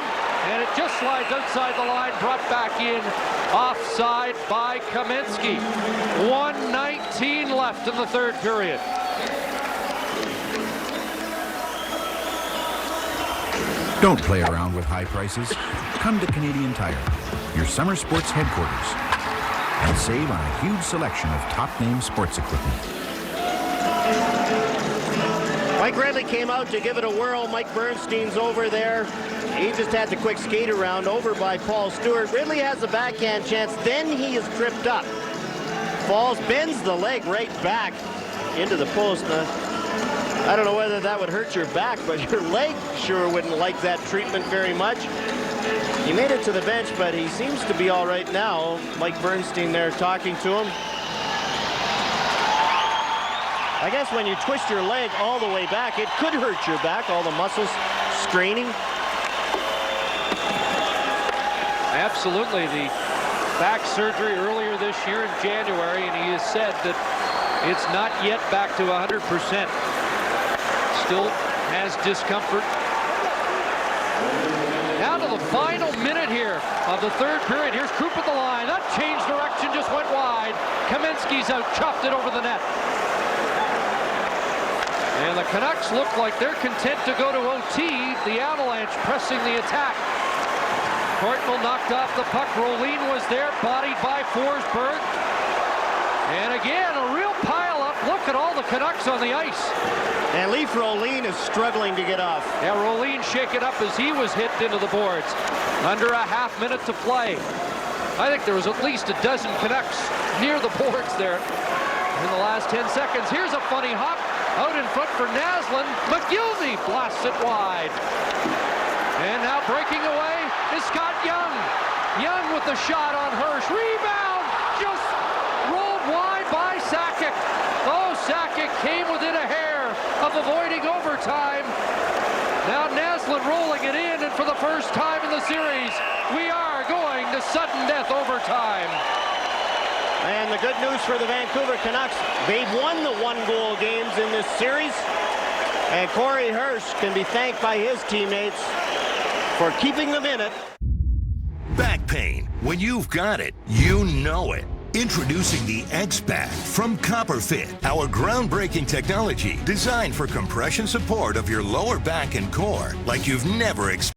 Speaker 1: And it just slides outside the line. Brought back in. Offside by Kamensky. 1:19 left in the third period.
Speaker 5: Don't play around with high prices. Come to Canadian Tire, your summer sports headquarters, and save on a huge selection of top-name sports equipment.
Speaker 2: Mike Redley came out to give it a whirl. Mike Bernstein's over there. He just had the quick skate around over by Paul Stewart. Ridley has the backhand chance, then he is tripped up. Falls, bends the leg right back into the post. I don't know whether that would hurt your back, but your leg sure wouldn't like that treatment very much. He made it to the bench, but he seems to be all right now. Mike Bernstein there talking to him. I guess when you twist your leg all the way back, it could hurt your back, all the muscles straining.
Speaker 1: Absolutely. The back surgery earlier this year in January, and he has said that it's not yet back to 100%. Still has discomfort. Now to the final minute here of the third period. Here's Krupp at the line. That changed direction, just went wide. Kamensky's out, chopped it over the net. And the Canucks look like they're content to go to OT. The Avalanche pressing the attack. Courtnall knocked off the puck. Rolin was there, bodied by Forsberg. And again, a real pile-up. Look at all the Canucks on the ice.
Speaker 2: And Leaf Rolin is struggling to get off.
Speaker 1: Yeah, Rolin shaken up as he was hit into the boards. Under a half minute to play. I think there was at least a dozen Canucks near the boards there in the last 10 seconds. Here's a funny hop out in front for Naslund. McGillivray blasts it wide. And now breaking away is Scott Young. Young with the shot on Hirsch. Rebound! Just rolled wide by Sakic. Oh, Sakic came within a hair of avoiding overtime. Now Naslund rolling it in, and for the first time in the series, we are going to sudden death overtime.
Speaker 2: And the good news for the Vancouver Canucks, they've won the one-goal games in this series. And Corey Hirsch can be thanked by his teammates for keeping them in it.
Speaker 6: Back pain. When you've got it, you know it. Introducing the X-Back from CopperFit, our groundbreaking technology designed for compression support of your lower back and core like you've never experienced.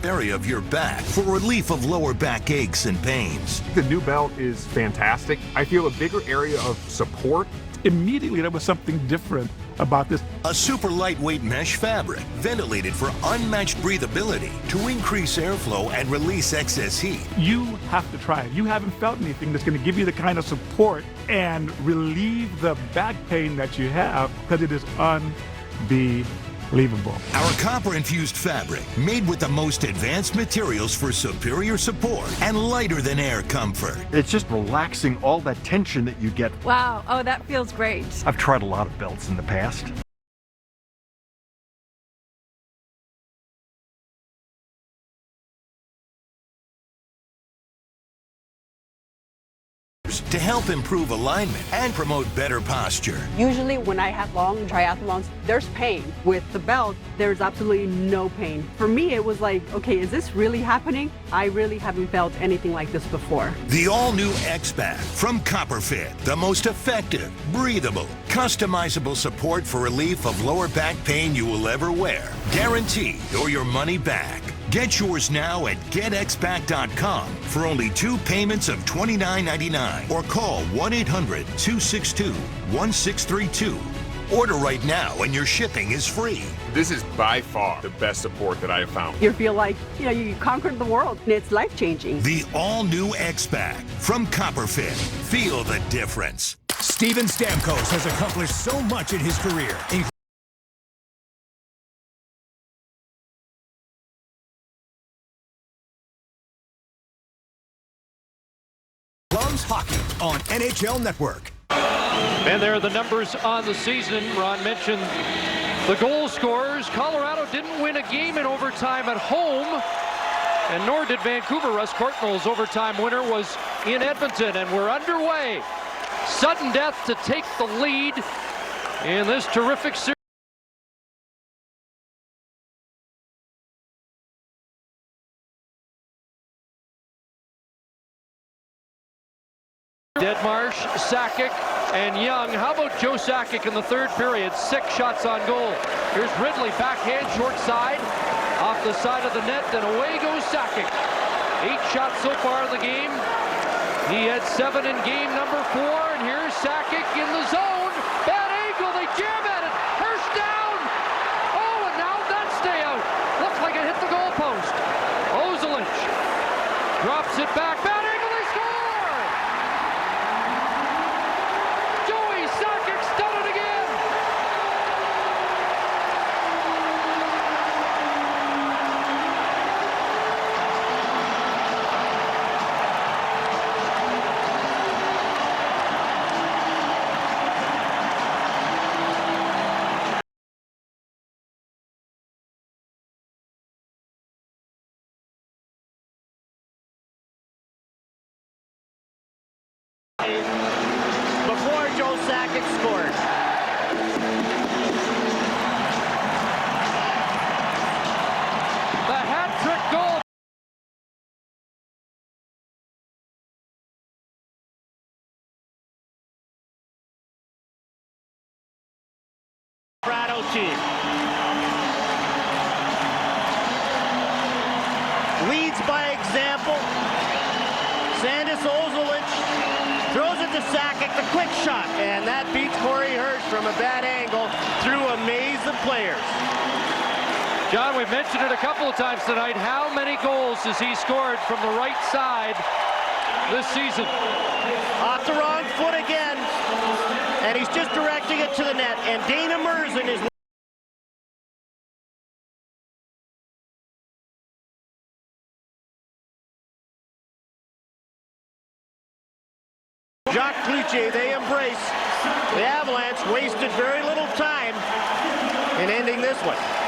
Speaker 6: Area of your back for relief of lower back aches and pains.
Speaker 8: The new belt is fantastic. I feel a bigger area of support. Immediately there was something different about this.
Speaker 6: A super lightweight mesh fabric, ventilated for unmatched breathability to increase airflow and release excess heat.
Speaker 8: You have to try it. You haven't felt anything that's going to give you the kind of support and relieve the back pain that you have, because it is unbelievable.
Speaker 6: Our copper-infused fabric, made with the most advanced materials for superior support and lighter than air comfort.
Speaker 9: It's just relaxing all that tension that you get.
Speaker 4: Wow. Oh, that feels great.
Speaker 9: I've tried a lot of belts in the past.
Speaker 6: To help improve alignment and promote better posture.
Speaker 12: Usually when I have long triathlons, there's pain. With the belt, there's absolutely no pain. For me, it was like, okay, is this really happening? I really haven't felt anything like this before.
Speaker 6: The all-new X-Back from CopperFit, the most effective, breathable, customizable support for relief of lower back pain you will ever wear. Guaranteed or your money back. Get yours now at getxback.com for only 2 payments of $29.99 or call 1-800-262-1632. Order right now and your shipping is free.
Speaker 8: This is by far the best support that I have found.
Speaker 12: You feel like, you conquered the world, and it's life-changing.
Speaker 6: The all-new X-Back from CopperFit. Feel the difference.
Speaker 15: Steven Stamkos has accomplished so much in his career, Hockey on NHL Network.
Speaker 1: And there are the numbers on the season. Ron mentioned the goal scorers. Colorado didn't win a game in overtime at home, and nor did Vancouver. Russ Courtnall's overtime winner was in Edmonton, and we're underway. Sudden death to take the lead in this terrific series. Deadmarsh, Sakic, and Young. How about Joe Sakic in the third period? 6 shots on goal. Here's Ridley, backhand, short side, off the side of the net, and away goes Sakic. 8 shots so far in the game. He had 7 in game number 4, and here's Sakic in the zone. Bad angle, they jam at it. Hirsch down. Oh, and now that stay out. Looks like it hit the goal post. Ozelich drops it back. Bad
Speaker 2: team. Leads by example. Sandis Ozolic throws it to Sakic, the quick shot, and that beats Corey Hirsch from a bad angle through a maze of players.
Speaker 1: John, we've mentioned it a couple of times tonight. How many goals has he scored from the right side this season?
Speaker 2: Off the wrong foot again, and he's just directing it to the net, and Dana Merzen is Jacques Cloutier. They embrace. The Avalanche wasted very little time in ending this one.